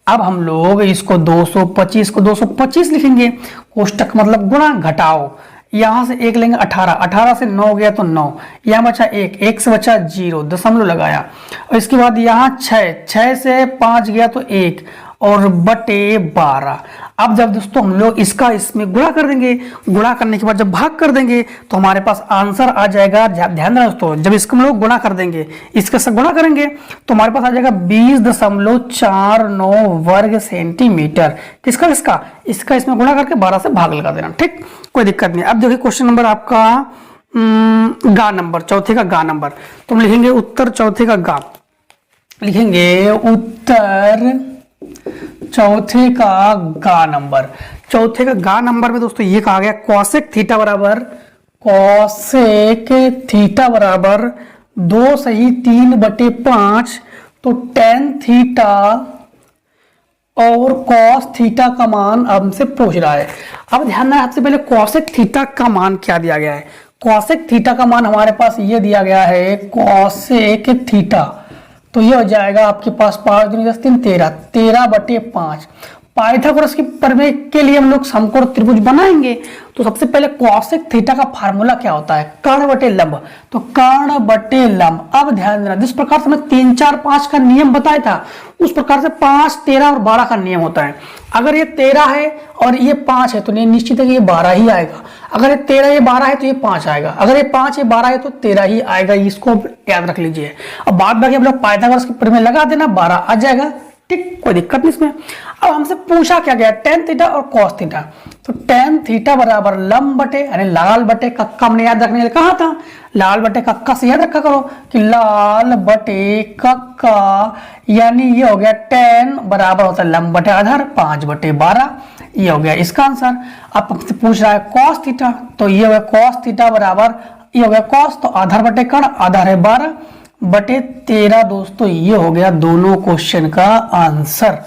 अब हम लोग इसको 225 को 225 लिखेंगे, कोष्टक मतलब गुणा घटाओ। यहां से 1 लेंगे 18, 18 से 9 गया तो 9, यहां बचा 1, 1 से बचा 0, दशमलव लगाया, और इसके बाद यहां 6, 6 से 5 गया तो 1 और बटे 12। अब जब दोस्तों हम लोग इसका इसमें गुणा कर देंगे, गुणा करने के बाद जब भाग कर देंगे तो हमारे पास आंसर आ जाएगा। ध्यान देना दोस्तों, जब इसको हम लोग गुणा कर देंगे, इसके साथ गुणा करेंगे तो हमारे पास आ जाएगा 20.49 वर्ग सेंटीमीटर। किसका इसका इसका इसमें गुणा करके 12 से भाग लगा देना, ठीक, कोई दिक्कत नहीं। अब देखिए क्वेश्चन नंबर आपका गा नंबर, चौथे का गा नंबर, तो हम लिखेंगे उत्तर चौथे का गा, लिखेंगे उत्तर चौथे का गा नंबर। चौथे का घा नंबर में दोस्तों ये कहा गया कॉसेक थीटा बराबर, कॉसेक थीटा बराबर 2 सही 3/5, तो टेन थीटा और कॉस थीटा का मान हमसे पूछ रहा है। अब ध्यान देना, सबसे पहले कॉसेक थीटा का मान क्या दिया गया है। कॉसेक थीटा का मान हमारे पास ये दिया गया है, कॉसेक थीटा, तो ये हो जाएगा आपके पास 5 दूनी 10 3 13, 13/5। पाइथागोरस की प्रमेय के लिए हम लोग समकोण त्रिभुज बनाएंगे, तो सबसे पहले कॉसेक थीटा का फार्मूला क्या होता है, कर्ण बटे लंब, तो कर्ण बटे लंब। अब ध्यान देना, जिस प्रकार से मैं 3 4 5 का नियम बताया था, उस प्रकार से 5 13 और 12 का नियम होता है। अगर ये 13 है और ये 5 है तो निश्चित है कि ये 12 ही आएगा। अगर ये 13 ये 12 है तो ये 5 आएगा। अगर ये 5 ये 12 है तो 13 ही आएगा, इसको याद रख लीजिए। अब बाद बाकी हम लोग पाइथागोरस की प्रमेय लगा देना, 12 आ जाएगा, ठीक, कोई दिक्कत नहीं इसमें। अब हमसे पूछा क्या गया, टेन थीटा और कॉस थीटा, तो टेन थीटा बराबर लंब बटे यानी लाल बटे कक्का, हमने याद रखने के लिए कहा था, लाल बटे कक्का से याद रखा करो कि लाल बटे कक्का, यानी ये हो गया टेन बराबर होता है लंब बटे आधार 5/12, ये हो गया इसका आंसर। अब हमसे पूछ रहा है कॉस थीटा, तो ये हो गया कॉस थीटा बराबर, ये हो गया कॉस, तो आधार बटे कर्ण, आधार है 12/13 दोस्तों, ये हो गया दोनों क्वेश्चन का आंसर।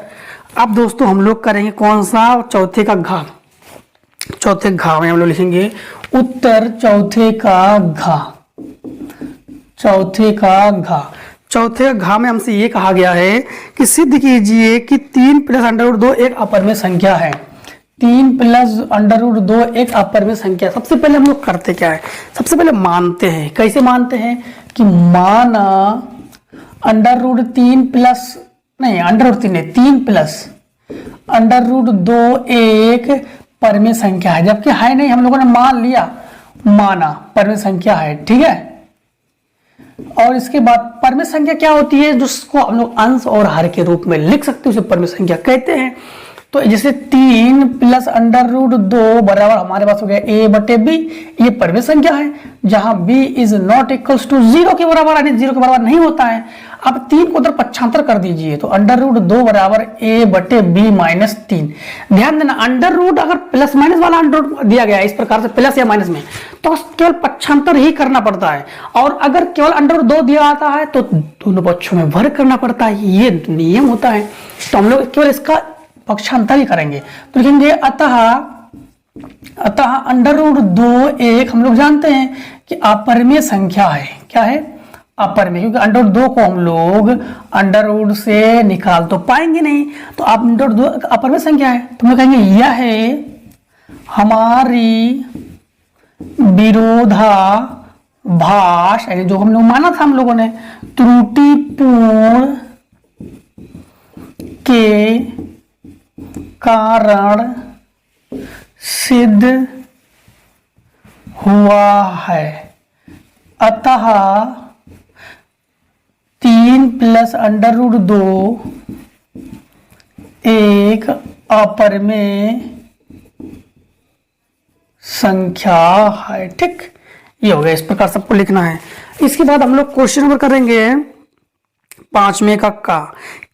अब दोस्तों हम लोग करेंगे कौन सा, चौथे का घा। चौथे घा में हम लोग लिखेंगे उत्तर चौथे का घा, चौथे का घा। चौथे का घा में हमसे ये कहा गया है कि सिद्ध कीजिए कि 3 + √2 एक अपरिमेय संख्या है। 3 + √2 एक अपरिमेय संख्या। सबसे पहले हम लोग करते क्या है, सबसे पहले मानते हैं। कैसे मानते हैं कि माना √3 प्लस नहीं, √3 नहीं, 3 + √2 एक परिमेय संख्या है, जबकि है नहीं, हम लोगों ने मान लिया, माना परिमेय संख्या है, ठीक है। और इसके बाद परिमेय संख्या क्या होती है, जिसको हम लोग अंश और हर के रूप में लिख सकते हैं, उसे परिमेय संख्या कहते हैं। तो जैसे 3 + √2 बराबर हमारे पास हो गया a/b, ये परिमेय संख्या है, जहां b is not equals to 0 के बराबर, यानी 0 के बराबर नहीं होता है। अब 3 को उधर पक्षांतर कर दीजिए, तो √2 बराबर a/b - 3। ध्यान देना, अंडर अगर प्लस माइनस वाला अंडर दिया गया है इस प्रकार से प्लस या माइनस में, तो केवल पक्षांतर ही करना पड़ता है। और अगर केवल √2 दिया आता है तो दोनों पक्षों में वर्ग करना पड़ता है, ये नियम होता है। तो हम लोग केवल इसका पक्षांतर ही करेंगे, तो लिखेंगे अतः √2 एक हम लोग जानते हैं कि अपरिमेय संख्या है। क्या है, अपरिमेय, क्योंकि √2 को हम लोग √ से निकाल तो पाएंगे नहीं, तो आप √2 अपरिमेय संख्या है, तो हम लोग कहेंगे यह है हमारी विरोधाभास, यानी जो हम लोग माना था हम लोगों ने, त्रुटिपूर्ण के कारण सिद्ध हुआ है। अतः 3 + √2 एक अपरिमेय संख्या है, ठीक, ये हो गया। इस प्रकार सबको लिखना है। इसके बाद हम लोग क्वेश्चन नंबर करेंगे 5वें का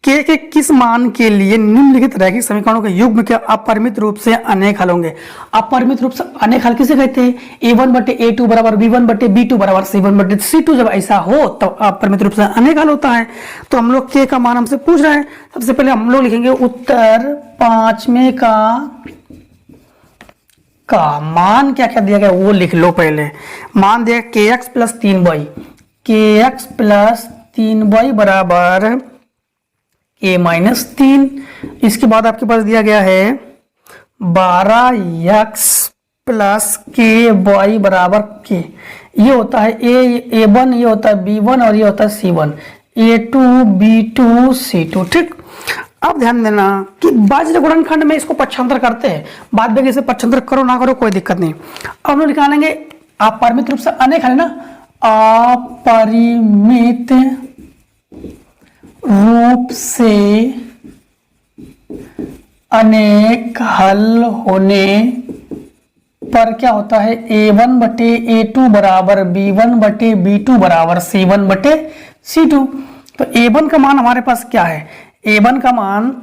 के किस मान के लिए निम्नलिखित रैखिक समीकरणों के युग्म के अपरिमित रूप से अनेक हल होंगे। अपरिमित रूप से अनेक हल किसे कहते हैं, a1/a2 बराबर b1/b2 बराबर c1/c2। जब ऐसा हो तो अपरिमित रूप से अनेक हल होता है। तो हम लोग के का मान हमसे पूछ रहे हैं, सबसे पहले हम लोग लिखेंगे उत्तर 5वें का मान क्या क्या दिया गया वो लिख लो। पहले मान दिया kx + 3y, kx + 3y बराबर a - 3। इसके बाद आपके पास दिया गया है 12x + ky बराबर k। ये होता है a1, ये होता है b1 और ये होता है c1, a2 b2 c2, ठीक। अब ध्यान देना कि बाज्य गुणनखंड में इसको पक्षांतर करते हैं, बाद में इसे पक्षांतर करो ना करो कोई दिक्कत नहीं। अब हम लोग निकालेंगे अपरिमित रूप से अनेक है ना, अपरिमित रूप से अनेक हल होने पर क्या होता है, a1/a2 बराबर b1/b2 बराबर c1/c2। तो a1 का मान हमारे पास क्या है, a1 का मान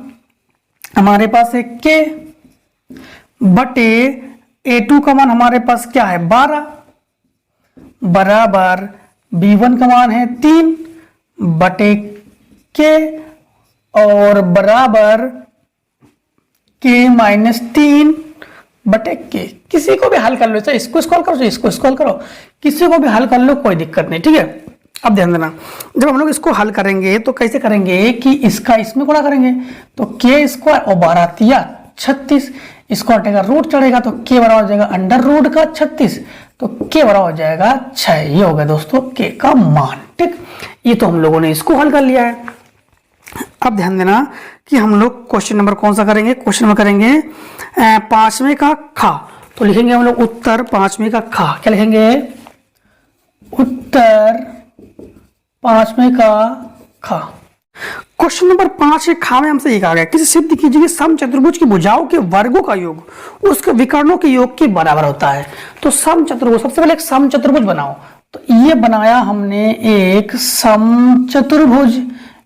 हमारे पास है k बटे A2 का मान हमारे पास क्या है 12 बराबर B1 का मान है 3 बटे K और बराबर K माइनस 3 बटे K। किसी को भी हल कर लो, इसको स्क्रॉल करो, इसको स्क्रॉल करो, किसी को भी हल कर लो, कोई दिक्कत नहीं, ठीक है। अब ध्यान देना, जब हम लोग इसको हल करेंगे तो कैसे करेंगे कि इसका इसमें गुणा करेंगे, तो K स्क्वायर और 12 तिया 36, इसको हटेगा रूट चढ़ेगा तो K बराबर हो जाएगा अंडर रूट का 36, तो K बराबर हो जाएगा 6। ये हो गया दोस्तों K का मान, ठीक। ये तो हम लोगों ने इसको हल कर लिया है। अब ध्यान देना कि हम लोग क्वेश्चन नंबर कौन सा करेंगे, क्वेश्चन नंबर करेंगे 5वें का खा। तो लिखेंगे हम लोग उत्तर 5वें का खा, क्या लिखेंगे, उत्तर 5वें का खा। क्वेश्चन नंबर 5 के खा में हमसे ये कहा गया, किसी सिद्ध कीजिए समचतुर्भुज की भुजाओं के वर्गों का योग उसके विकर्णों के योग के बराबर होता है। तो समचतुर्भुज, सबसे पहले एक समचतुर्भुज बनाओ। तो ये बनाया हमने एक समचतुर्भुज,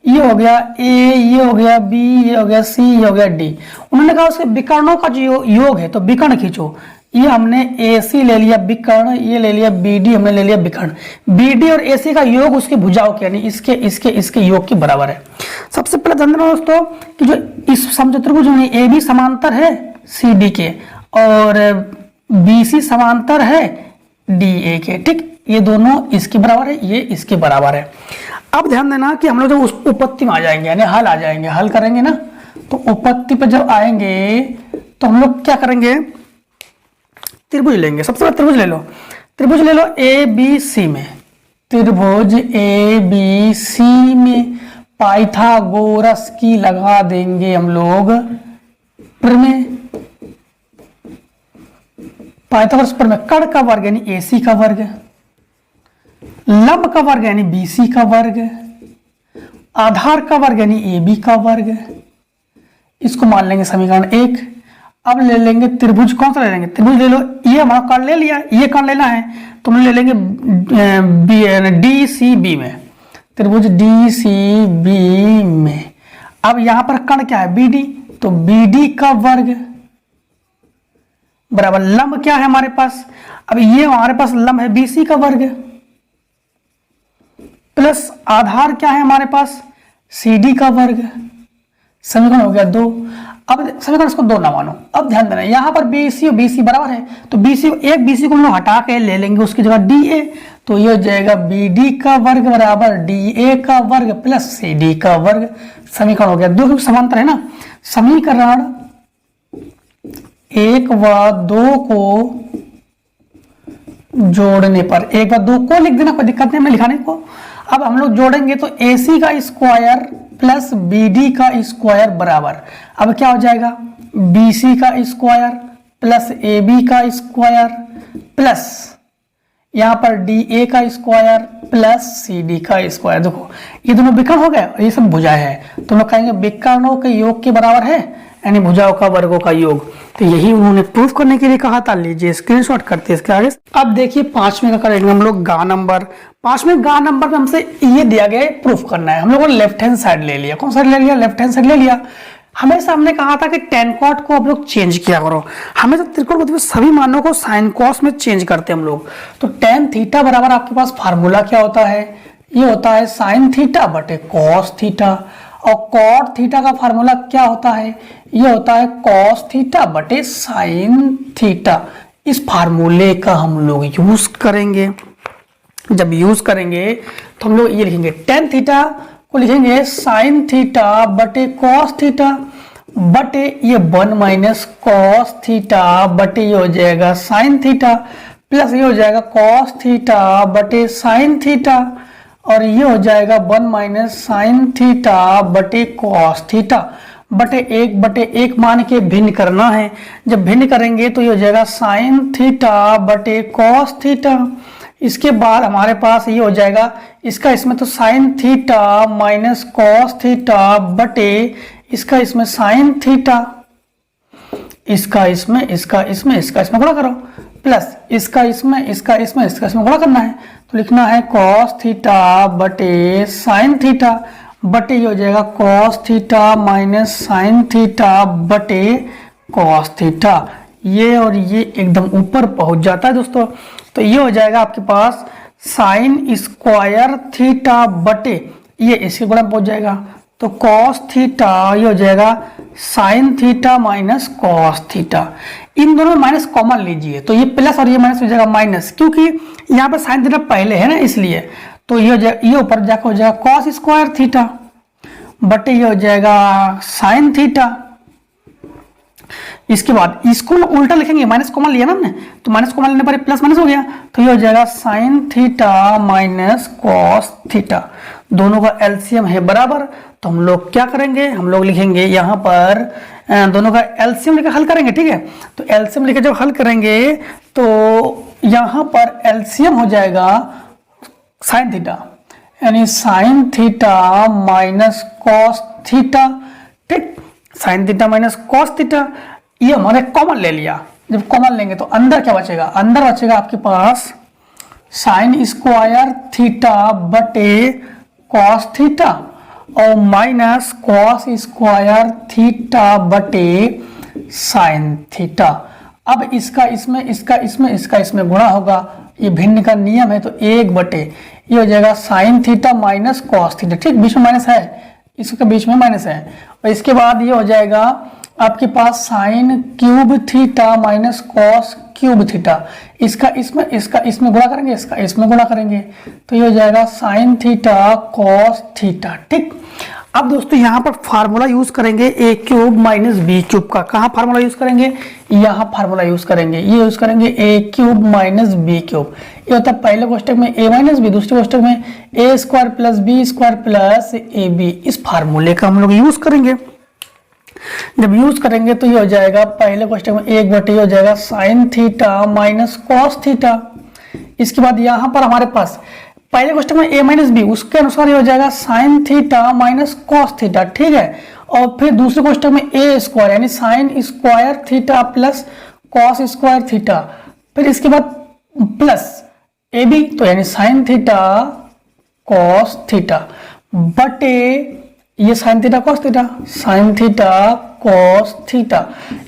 ये हो गया A, ये हो गया B, ये हो गया C, ये हो गया D। उन्होंने कहा उसके विकर्णों का जो योग है तो विकर्ण खींचो। ये हमने AC ले लिया विकर्ण, ये ले लिया BD, हमने ले लिया विकर्ण। BD और AC का योग उसके भुजाओं के यानी इसके योग के बराबर है। सबसे पहले ध्यान देना दोस्तों कि जो इस समचतुर्भुज में AB समांतर है CD के और BC समांतर है DA के, ठीक। ये दोनों इसके बराबर है, ये इसके बराबर है। अब ध्यान देना कि हम लोग जब उस उपपत्ति में आ जाएंगे यानी हल आ जाएंगे, हल करेंगे ना, तो उपपत्ति पर जब आएंगे तो हम लोग क्या करेंगे, त्रिभुज लेंगे। सबसे पहले त्रिभुज ले लो, त्रिभुज ले लो ABC में, त्रिभुज ABC में पाइथागोरस की लगा देंगे हम लोग प्रमेय। पाइथागोरस प्रमेय, कर्ण का वर्ग यानी AC का वर्ग, लंब का वर्ग यानी BC का वर्ग, आधार का वर्ग यानी AB का वर्ग। इसको मान लेंगे समीकरण 1। अब ले लेंगे त्रिभुज, कौन सा ले लेंगे, त्रिभुज ले लो, ये हमारा कर्ण ले लिया, ये कर्ण लेना है तो हम ले लेंगे DCB में, त्रिभुज DCB में। अब यहां पर कर्ण क्या है BD, तो BD का वर्ग बराबर लंब क्या है हमारे पास, अब ये हमारे पास लंब है BC का वर्ग प्लस आधार क्या है हमारे पास CD का वर्ग। समीकरण हो गया 2। अब समीकरण इसको 2 ना मानो। अब ध्यान देना यहां पर BC और BC बराबर है तो एक BC को हम लोग हटा के ले लेंगे उसकी जगह DA, तो ये हो जाएगा BD का वर्ग बराबर DA का वर्ग प्लस CD का वर्ग। समीकरण हो गया 2, क्योंकि समांतर है ना। समीकरण 1 व 2 को जोड़ने पर, 1 व 2 को लिख देना, कोई दिक्कत नहीं हमें लिखाने को। अब हम लोग जोड़ेंगे तो AC का स्क्वायर प्लस BD का स्क्वायर बराबर, अब क्या हो जाएगा BC का स्क्वायर प्लस AB का स्क्वायर प्लस यहाँ पर DA का स्क्वायर प्लस CD का स्क्वायर। देखो ये दोनों विकर्ण हो गए, ये सब भुजाएं हैं, तो हम लोग कहेंगे विकर्णों के योग के बराबर है यानी भुजाओं का वर्गों का योग। तो यही उन्होंने प्रूफ करने के लिए कहा था। लीजिए स्क्रीनशॉट करते हैं इसके आगे। अब देखिए 5वें का करेंगे हम लोग गा नंबर। 5वें गा नंबर में हमसे ये दिया गया है प्रूफ करना है। हम लोगों ने लेफ्ट हैंड साइड ले लिया, कौन सा ले लिया, लेफ्ट हैंड साइड ले लिया। हमेशा हमने कहा था कि टेन कॉट को आप लोग चेंज किया करो, हमेशा त्रिकोण के सभी मानों को साइन कॉस में चेंज करते हैं हम लोग। तो टेन थीटा बराबर आपके पास फार्मूला क्या होता है, ये होता है साइन थीटा बटे कॉस थीटा, और कॉट थीटा का फार्मूला क्या होता है, ये होता है कॉस थीटा बटे साइन थीटा। इस फार्मूले का हम लोग यूज करेंगे। जब यूज करेंगे तो हम लोग ये लिखेंगे टेन थीटा को लिखेंगे साइन थीटा बटे कॉस थीटा बटे ये 1 माइनस कॉस थीटा बटे ये हो जाएगा साइन थीटा प्लस ये हो जाएगा कॉस थीटा बटे साइन थीटा और ये हो जाएगा 1 माइनस साइन थीटा बटे कॉस थीटा बटे एक मान के भिन्न करना है। जब भिन्न करेंगे तो ये हो जाएगा साइन थीटा बटे कॉस थीटा। इसके बाद हमारे पास ये हो जाएगा इसका इसमें तो sign theta minus cos theta बटे इसका इसमें साइन थीटा, इसका इसमें गुणा करो प्लस इसका इसमें गुणा करना है तो लिखना है कॉस थीटा बटे साइन थीटा बटे ये हो जाएगा cos theta minus sine theta बटे कॉस थीटा। ये और ये एकदम ऊपर पहुंच जाता है दोस्तों। तो ये हो जाएगा आपके पास साइन स्क्वायर थीटा बटे ये इसके गुणा पहुंच जाएगा, तो कॉस थीटा ये हो जाएगा sine theta minus cos theta. इन दोनों में माइनस कॉमन लीजिए, तो ये प्लस और ये माइनस हो जाएगा माइनस, क्योंकि यहाँ पर साइन थीटा पहले है ना इसलिए। तो ये हो जाएगा, ये ऊपर जाकर हो जाएगा कॉस स्क्वायर थीटा बटे ये हो जाएगा साइन थीटा। इसके बाद इसको उल्टा लिखेंगे, माइनस कॉमन लिया ना हमने, तो माइनस कॉमन लेने पर प्लस माइनस हो गया, तो ये हो जाएगा sine theta minus cos theta. दोनों का एलसीएम है बराबर, तो हम लोग क्या करेंगे, हम लोग लिखेंगे यहाँ पर दोनों का एलसीएम लेकर हल करेंगे, ठीक है। तो एलसीएम लेकर जब हल करेंगे तो यहाँ पर एलसीएम हो जाएगा साइन थीटा, यानी sine theta minus cos theta, ठीक। Sine theta minus cos theta ये हमारे कॉमन ले लिया। जब कॉमन लेंगे तो अंदर क्या बचेगा, अंदर बचेगा आपके पास साइन स्क्वायर थीटा बटे कॉस थीटा और माइनस कॉस स्क्वायर थीटा बटे साइन थीटा। अब इसका इसमें, इसका इसमें, इसका इसमें गुणा होगा, ये भिन्न का नियम है, तो एक बटे ये हो जाएगा sine theta minus cos theta, ठीक। बीच में माइनस है, इसके बीच में माइनस है, और इसके बाद ये हो जाएगा आपके पास sine cube theta minus cos cube theta. इसका इसमें, इसका इसमें गुणा करेंगे, इसका इसमें गुणा करेंगे, तो ये हो जाएगा साइन थीटा कॉस थीटा, ठीक। अब दोस्तों यहाँ पर फार्मूला यूज करेंगे ए क्यूब माइनस बी क्यूब का। कहाँ फार्मूला यूज करेंगे, यहाँ फार्मूला यूज करेंगे, ये यूज करेंगे ए क्यूब माइनस बी क्यूब। ये होता है पहले कोष्टक में ए माइनस बी, दूसरे कोष्टक में A square plus B square plus A B. इस फार्मूले का हम लोग यूज करेंगे। जब यूज करेंगे तो ये हो जाएगा पहले कोष्टक में एक बटे हो जाएगा sine theta minus cos theta. इसके बाद यहाँ पर हमारे पास पहले कोष्टक में a माइनस बी, उसके अनुसार ये हो जाएगा sine theta minus cos theta, ठीक है। और फिर दूसरे कोष्टक में a स्क्वायर यानी sign square theta plus cos square theta, फिर इसके बाद प्लस ए बी, तो यानी साइन थीटा कॉस थीटा बटे ये sine theta cos theta, sine theta cos theta.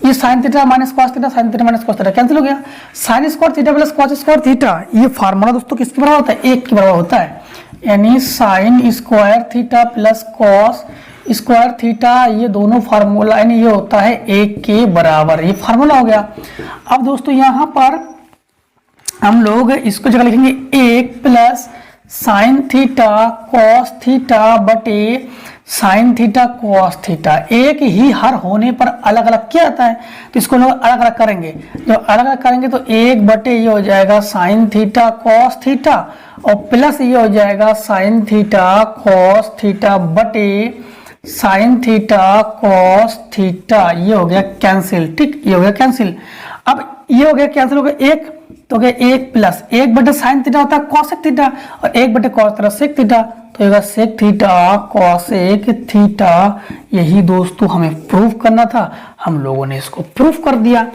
ये sine theta minus cos theta, sine theta minus cos theta cancel हो गया। Sine square theta plus cos square theta, ये formula दोस्तों किसके बराबर होता है, एक के बराबर होता है, यानी sign square theta plus cos square theta, ये दोनों फार्मूला यानी ये होता है एक के बराबर, ये फार्मूला हो गया। अब दोस्तों यहाँ पर हम लोग इसको जगह लिखेंगे एक plus sign theta cos theta बटे साइन थीटा कॉस थीटा। एक ही हर होने पर अलग अलग क्या आता है, तो इसको लोग अलग अलग करेंगे। जब अलग अलग करेंगे तो एक बटे ये हो जाएगा साइन थीटा कॉस थीटा और प्लस ये हो जाएगा साइन थीटा कॉस थीटा बटे साइन थीटा कॉस थीटा। ये हो गया कैंसिल, ठीक, ये हो गया कैंसिल। अब ये हो गया कैंसिल हो गया एक, तो गया एक प्लस एक बटे साइन थीटा होता है कॉसेक थीटा और एक बटे कॉस थीटा सेक थीटा, तो ये सेक थीटा कॉसेक थीटा। यही दोस्तों हमें प्रूफ करना था, हम लोगों ने इसको प्रूफ कर दिया,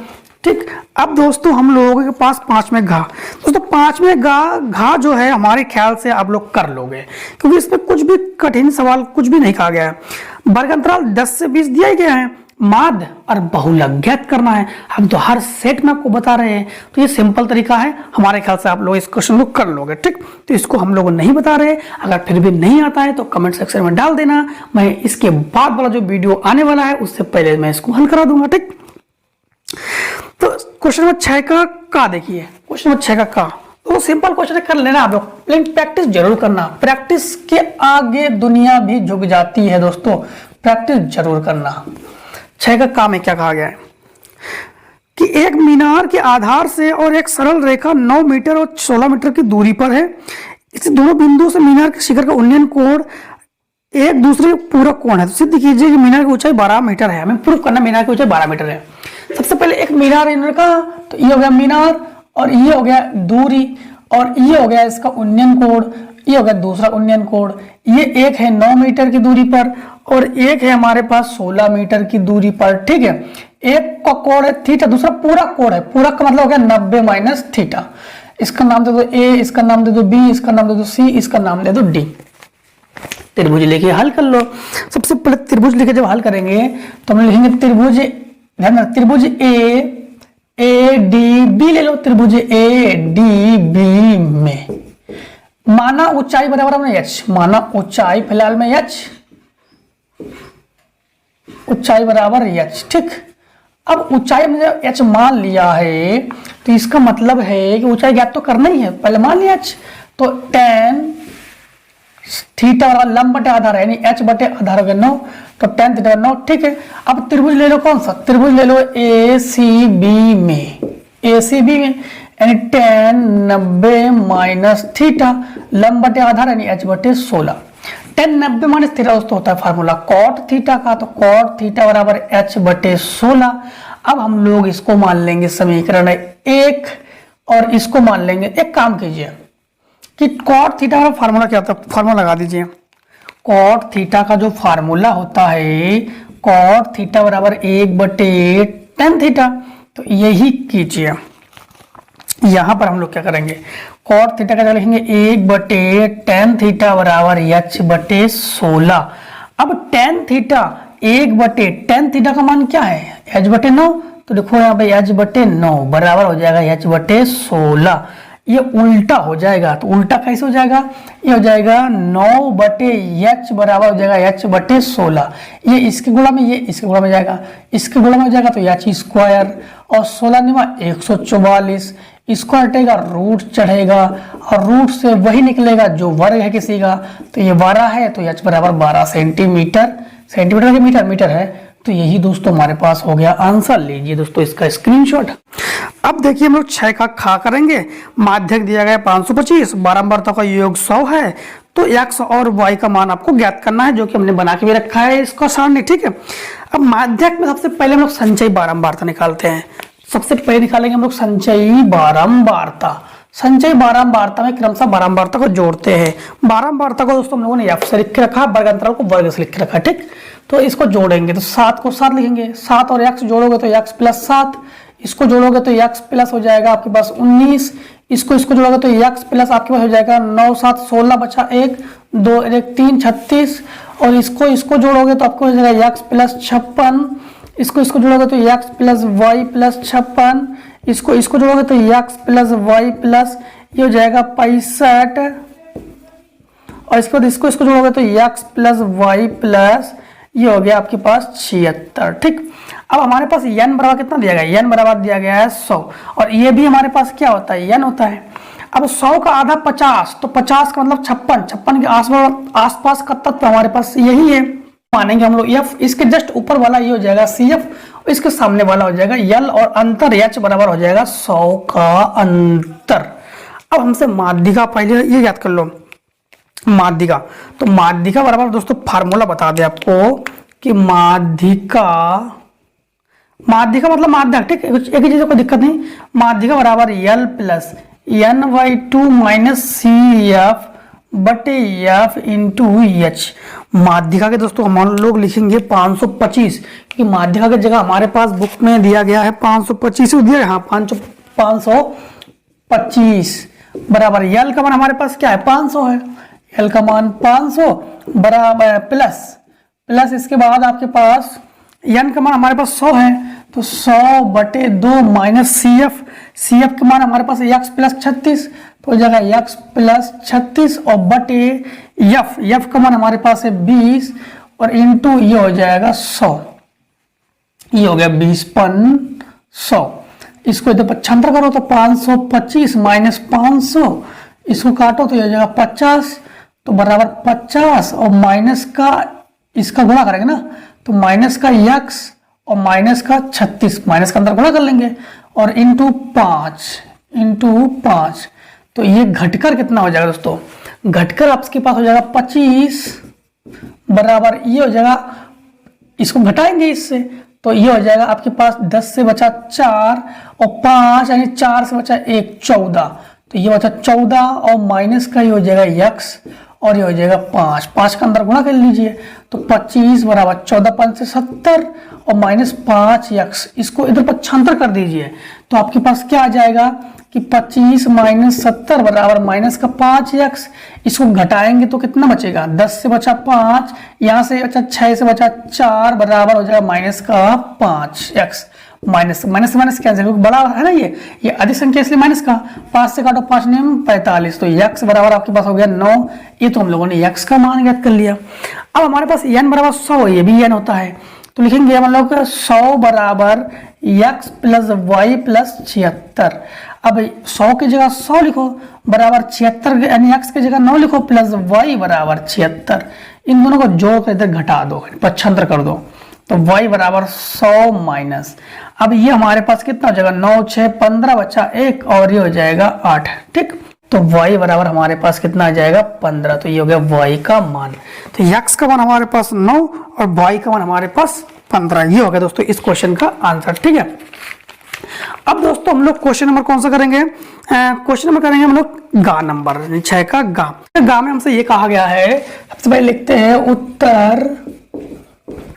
ठीक। अब दोस्तों हम लोगों के पास पांचवें घा, दोस्तों पांचवें घा जो है हमारे ख्याल से आप लोग कर लोगे, क्योंकि इसमें कुछ भी कठिन सवाल कुछ भी नहीं कहा गया है। वर्ग अंतराल 10 से 20 दिया गया है, माध्य और बहुलक ज्ञात करना है। हम तो हर सेट में आपको बता रहे हैं, तो ये सिंपल तरीका है, हमारे ख्याल से आप लोग इस क्वेश्चन को कर लोगे, ठीक। तो इसको हम लोग नहीं बता रहे, अगर फिर भी नहीं आता है तो कमेंट सेक्शन में डाल देना, मैं इसके बाद वाला जो वीडियो आने वाला है उससे पहले मैं इसको हल करा दूंगा, ठीक। तो क्वेश्चन नंबर 6 का देखिए, क्वेश्चन नंबर 6 का तो सिंपल क्वेश्चन कर लेना आप लोग, लेकिन प्रैक्टिस जरूर करना। प्रैक्टिस के आगे दुनिया भी झुक जाती है दोस्तों, प्रैक्टिस जरूर करना। 6 का काम है, क्या कहा गया है कि एक मीनार के आधार से और एक सरल रेखा 9 मीटर और 16 मीटर की दूरी पर है। इस दोनों बिंदुओं से मीनार के शिखर का उन्नयन कोण एक दूसरे पूरक कोण है। तो सिद्ध कीजिए कि मीनार की ऊंचाई 12 मीटर है। हमें प्रूफ करना मीनार की ऊंचाई 12 मीटर है। सबसे पहले एक मीनार इन्होंने कहा, तो ये हो गया मीनार और ये हो गया दूरी और ये हो गया इसका उन्नयन कोण, ये हो गया दूसरा उन्नयन कोण। ये एक है 9 मीटर की दूरी पर और एक है हमारे पास 16 मीटर की दूरी पर, ठीक है। एक का कोण है थीटा, दूसरा पूरक कोण है। पूरक का मतलब हो गया 90 माइनस थीटा। इसका नाम दे दो ए, इसका नाम दे दो बी, इसका नाम दे दो सी, इसका नाम दे दो डी। त्रिभुज लेके हल कर लो। सबसे पहले त्रिभुज लेके जब हल करेंगे तो हम लिखेंगे त्रिभुज, ध्यान रखना, त्रिभुज ए ए डी बी ले लो, त्रिभुज ए डी बी में माना ऊंचाई बराबर में एच, माना ऊंचाई फिलहाल में एच, ऊंचाई बराबर एच, ठीक। अब ऊंचाई में एच मान लिया है तो इसका मतलब है कि ऊंचाई ज्ञात तो करना ही है, पहले मान लिया एच, तो tan थीटा बराबर लंब बटे आधार है, यानी एच बटे आधार हो गया 9, तो tan थीटा 9, ठीक है। अब त्रिभुज ले लो, कौन सा त्रिभुज ले लो, ए सी बी में, ए सी बी में, यानी tan 90 माइनस थीटा लंब बटे आधार यानी एच बटे 16। tan 90 माइनस थीटा दोस्तों होता है फार्मूला कॉट थीटा का, तो कॉट थीटा बराबर एच बटे 16। अब हम लोग इसको मान लेंगे समीकरण 1 और इसको मान लेंगे, एक काम कीजिए कि कॉट थीटा का फार्मूला क्या होता है, फार्मूला लगा दीजिए। कॉट थीटा का जो फार्मूला होता है, कॉट थीटा बराबर 1 बटे tan थीटा, तो यही कीजिए। यहां पर हम लोग क्या करेंगे, कॉट थीटा का लिखेंगे 1 बटे tan थीटा बराबर एच बटे 16। अब tan थीटा 1 बटे tan थीटा का मान क्या है, एच बटे 9, तो देखो यहाँ पे एच बटे 9 बराबर हो जाएगा एच बटे 16। ये उल्टा हो जाएगा, तो उल्टा कैसे हो जाएगा, ये हो जाएगा 9 बटे एच बराबर हो जाएगा एच बटे 16। ये इसके गुणा में, ये इसके गुणा में जाएगा, इसके गुणा में हो जाएगा तो एच स्क्वायर, और 16 निमा 144, इसको हटेगा रूट चढ़ेगा, और रूट से वही निकलेगा जो वर्ग है किसी का, तो ये 12 है, तो एच बराबर 12 सेंटीमीटर, सेंटीमीटर के मीटर, मीटर है, तो यही दोस्तों हमारे पास हो गया आंसर। लीजिए दोस्तों इसका स्क्रीनशॉट। अब देखिए हम लोग 6 का खा करेंगे, माध्यक दिया गया 525, बारंबारता का योग 100 है, तो x और y का मान आपको ज्ञात करना है, जो कि हमने बना के भी रखा है इसका सारणी, ठीक है। अब माध्यक में सबसे पहले हम लोग संचयी बारंबारता निकालते हैं। सबसे पहले निकालेंगे हम लोग संचयी बारंबारता। संचयी बारंबारता में क्रमशः बारंबारता को जोड़ते हैं। बारंबारता को दोस्तों हम लोगों ने f से लिख के रखा, वर्ग अंतराल को वर्ग से लिख के रखा, ठीक। तो इसको जोड़ेंगे तो 7 को 7 लिखेंगे, 7 और x जोड़ोगे तो x प्लस 7, इसको जोड़ोगे तो x प्लस हो जाएगा आपके पास 19, इसको जोड़ोगे तो x प्लस आपके पास हो जाएगा 9 7 16 बचा 1 2 1 3 36, और इसको जोड़ोगे तो आपको हो जाएगा x प्लस 56, इसको जोड़ोगे तो x प्लस y प्लस 56, इसको जोड़ोगे तो x प्लस y प्लस ये हो जाएगा 65, और इसके बाद इसको जोड़ोगे तो x प्लस y प्लस ये हो गया आपके पास 76, ठीक। अब हमारे पास n बराबर कितना दिया गया है, n बराबर दिया गया है 100, और ये भी हमारे पास क्या होता है, n होता है। अब 100 का आधा 50, तो 50 का मतलब 56 के आसपास का तत्व हमारे पास यही है, मानेंगे हम लोग f। इसके जस्ट ऊपर वाला ये हो जाएगा CF, और इसके सामने वाला हो जाएगा L, और अंतर h बराबर हो जाएगा 100 का अंतर। अब हमसे माध्यिका पहले ये याद कर लो, माध्यिका, तो माध्यिका बराबर दोस्तों फार्मूला बता दे आपको कि माध्यिका मतलब माध्यक, ठीक। एक ही चीज को दिक्कत नहीं, माध्यिका बराबर L plus n/2 minus CF बटे F इंटू H। माध्यिका के दोस्तों हम लोग लिखेंगे 525, कि माध्यिका की जगह हमारे पास बुक में दिया गया है 525 दिया है, हाँ 525 बराबर L का मान हमारे पास क्या है 500 है, L का मान 500 बराबर प्लस इसके बाद आपके पास n का मान हमारे पास 100 है, तो 100 बटे 2 माइनस CF का मान हमारे पास x प्लस 36, तो हो जाएगा x प्लस 36, और बटे F का मान हमारे पास है 20, और इंटू ये हो जाएगा 100, ये हो गया 20 पन 100। इसको इधर 75 करो तो 525 माइनस 500, इसको काटो तो ये हो जाएगा 50, तो बराबर 50, और माइनस का इसका गुणा करेंगे ना, तो माइनस का x और माइनस का 36, माइनस का अंदर गुणा कर लेंगे, और इंटू 5, तो ये घटकर कितना हो जाएगा दोस्तों, घटकर आपके पास हो जाएगा 25 बराबर ये हो जाएगा, इसको घटाएंगे इससे, तो ये हो जाएगा आपके पास 10 से बचा 4 और 5 यानी 4 से बचा 1 14, तो ये बचा 14, और माइनस का ये हो जाएगा x, और ये हो जाएगा 5 का अंदर गुणा कर लीजिए, तो 25 बराबर 14 5 से 70, और माइनस 5x, इसको इधर 75 कर दीजिए, तो आपके पास क्या आ जाएगा कि 25 माइनस 70 बराबर माइनस का 5x, इसको घटाएंगे तो कितना बचेगा 10 से बचा 5, यहाँ से बचा 6 से बचा 4 बराबर हो जाएगा माइनस का 5x, minus minus minus cancel, क्योंकि बड़ा है ना ये अधिक संख्या इसलिए माइनस का। 5 से काटो 5 9 45, तो x बराबर आपके पास हो गया 9। ये तो हम लोगों ने x का मान ज्ञात कर लिया। अब हमारे पास n बराबर 100, ये भी n होता है, तो लिखेंगे हम लोग 100 बराबर x प्लस वाई प्लस 76। अब 100 की जगह 100 लिखो बराबर 76, यानी x की जगह 9 लिखो प्लस y बराबर 76। इन दोनों को जोड़ कर इधर घटा दो, 75 कर दो, तो y बराबर 100 माइनस। अब ये हमारे पास कितना हो जाएगा, 9 6 15 बचा 1 और ये हो जाएगा 8। ठीक, तो y बराबर हमारे पास कितना आ जाएगा 15। तो ये हो गया y का मान। तो x का मान हमारे पास 9 और y का मान हमारे पास 15। ये हो गया दोस्तों इस क्वेश्चन का आंसर। ठीक है, अब दोस्तों हम लोग क्वेश्चन नंबर कौन सा करेंगे, क्वेश्चन नंबर करेंगे हम लोग गा नंबर 6 का गा में हमसे ये कहा गया है, सबसे पहले लिखते हैं उत्तर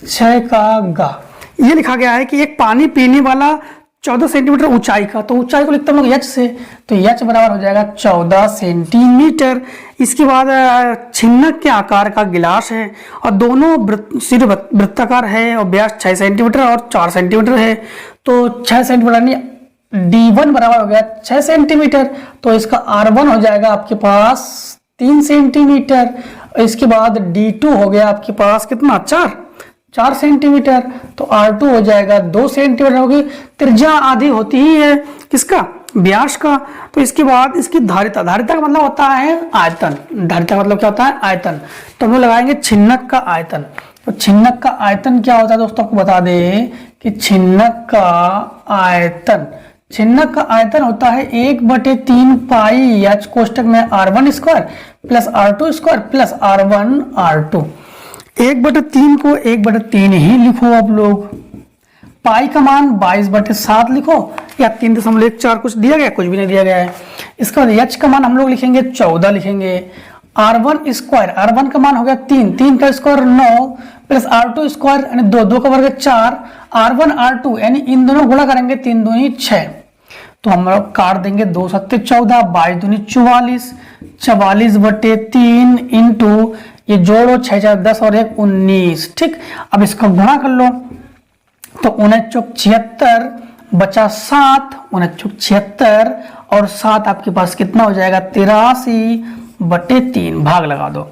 6 का गा। ये लिखा गया है कि एक पानी पीने वाला 14 सेंटीमीटर ऊंचाई का, तो ऊंचाई को लिखते हैं हम लोग h से, तो h बराबर हो जाएगा 14 सेंटीमीटर। इसके बाद छिन्नक के आकार का गिलास है और दोनों सिर वृत्ताकार है और व्यास 6 सेंटीमीटर और 4 सेंटीमीटर है, तो 6 सेंटीमीटर यानी d1 बराबर हो गया 6 सेंटीमीटर, तो इसका r1 हो जाएगा आपके पास 3 सेंटीमीटर। इसके बाद d2 हो गया आपके पास कितना 4 सेंटीमीटर, तो R2 हो जाएगा 2 सेंटीमीटर होगी। त्रिज्या आधी होती ही है किसका, व्यास का। तो इसके बाद इसकी धारिता, धारिता का मतलब होता है आयतन, धारिता का मतलब क्या होता है आयतन। तो हम लोग लगाएंगे छिन्नक का आयतन। तो छिन्नक का आयतन क्या होता है दोस्तों, आपको बता दें कि छिन्नक का आयतन होता है 1/3 पाई h कोष्टक में r1 square plus r2 square plus r1 r2। 1/3 को 1/3 ही लिखो आप लोग, पाई का मान 22/7 लिखो, या 3.14 कुछ दिया गया, कुछ भी नहीं दिया गया है। इसके बाद h का मान हम लोग लिखेंगे 14 लिखेंगे। r1 स्क्वायर, r1 का मान हो गया 3 का स्क्वायर 9 प्लस r2 स्क्वायर यानी 2 का वर्ग 4, r1 r2 यानी इन दोनों गुणा करेंगे 3 दूनी 6, तो हम लोग काट देंगे 2 7 14, 22 दूनी 44, 44/3 इंटू ये जोड़ो 6 4 10 और 1 19। ठीक, अब इसका गुणा कर लो, तो 19 76 बचा 7, 19 76 और 7 आपके पास कितना हो जाएगा 83/3, भाग लगा दो,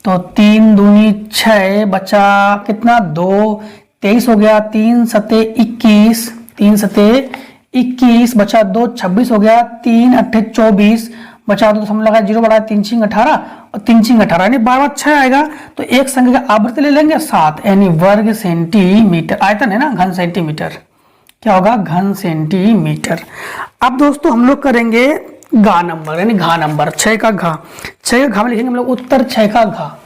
तो 3 दूनी 6 बचा कितना 2, 23 हो गया, 3 सते 21, 3 सते 21 बचा 2 26 हो गया, 3 8 24 बचा दो, हम लगा 0 बढ़ा 3 6 18 और 3 6 18 यानी 12 6 आएगा, तो एक संख्या का आवृत्ति ले लेंगे 7 यानी वर्ग सेंटीमीटर। आयतन है ना घन सेंटीमीटर, क्या होगा घन सेंटीमीटर। अब दोस्तों हम लोग करेंगे गा नंबर यानी घा नंबर 6 का घा। 6 का घा में लिखेंगे हम लोग उत्तर 6 का घा,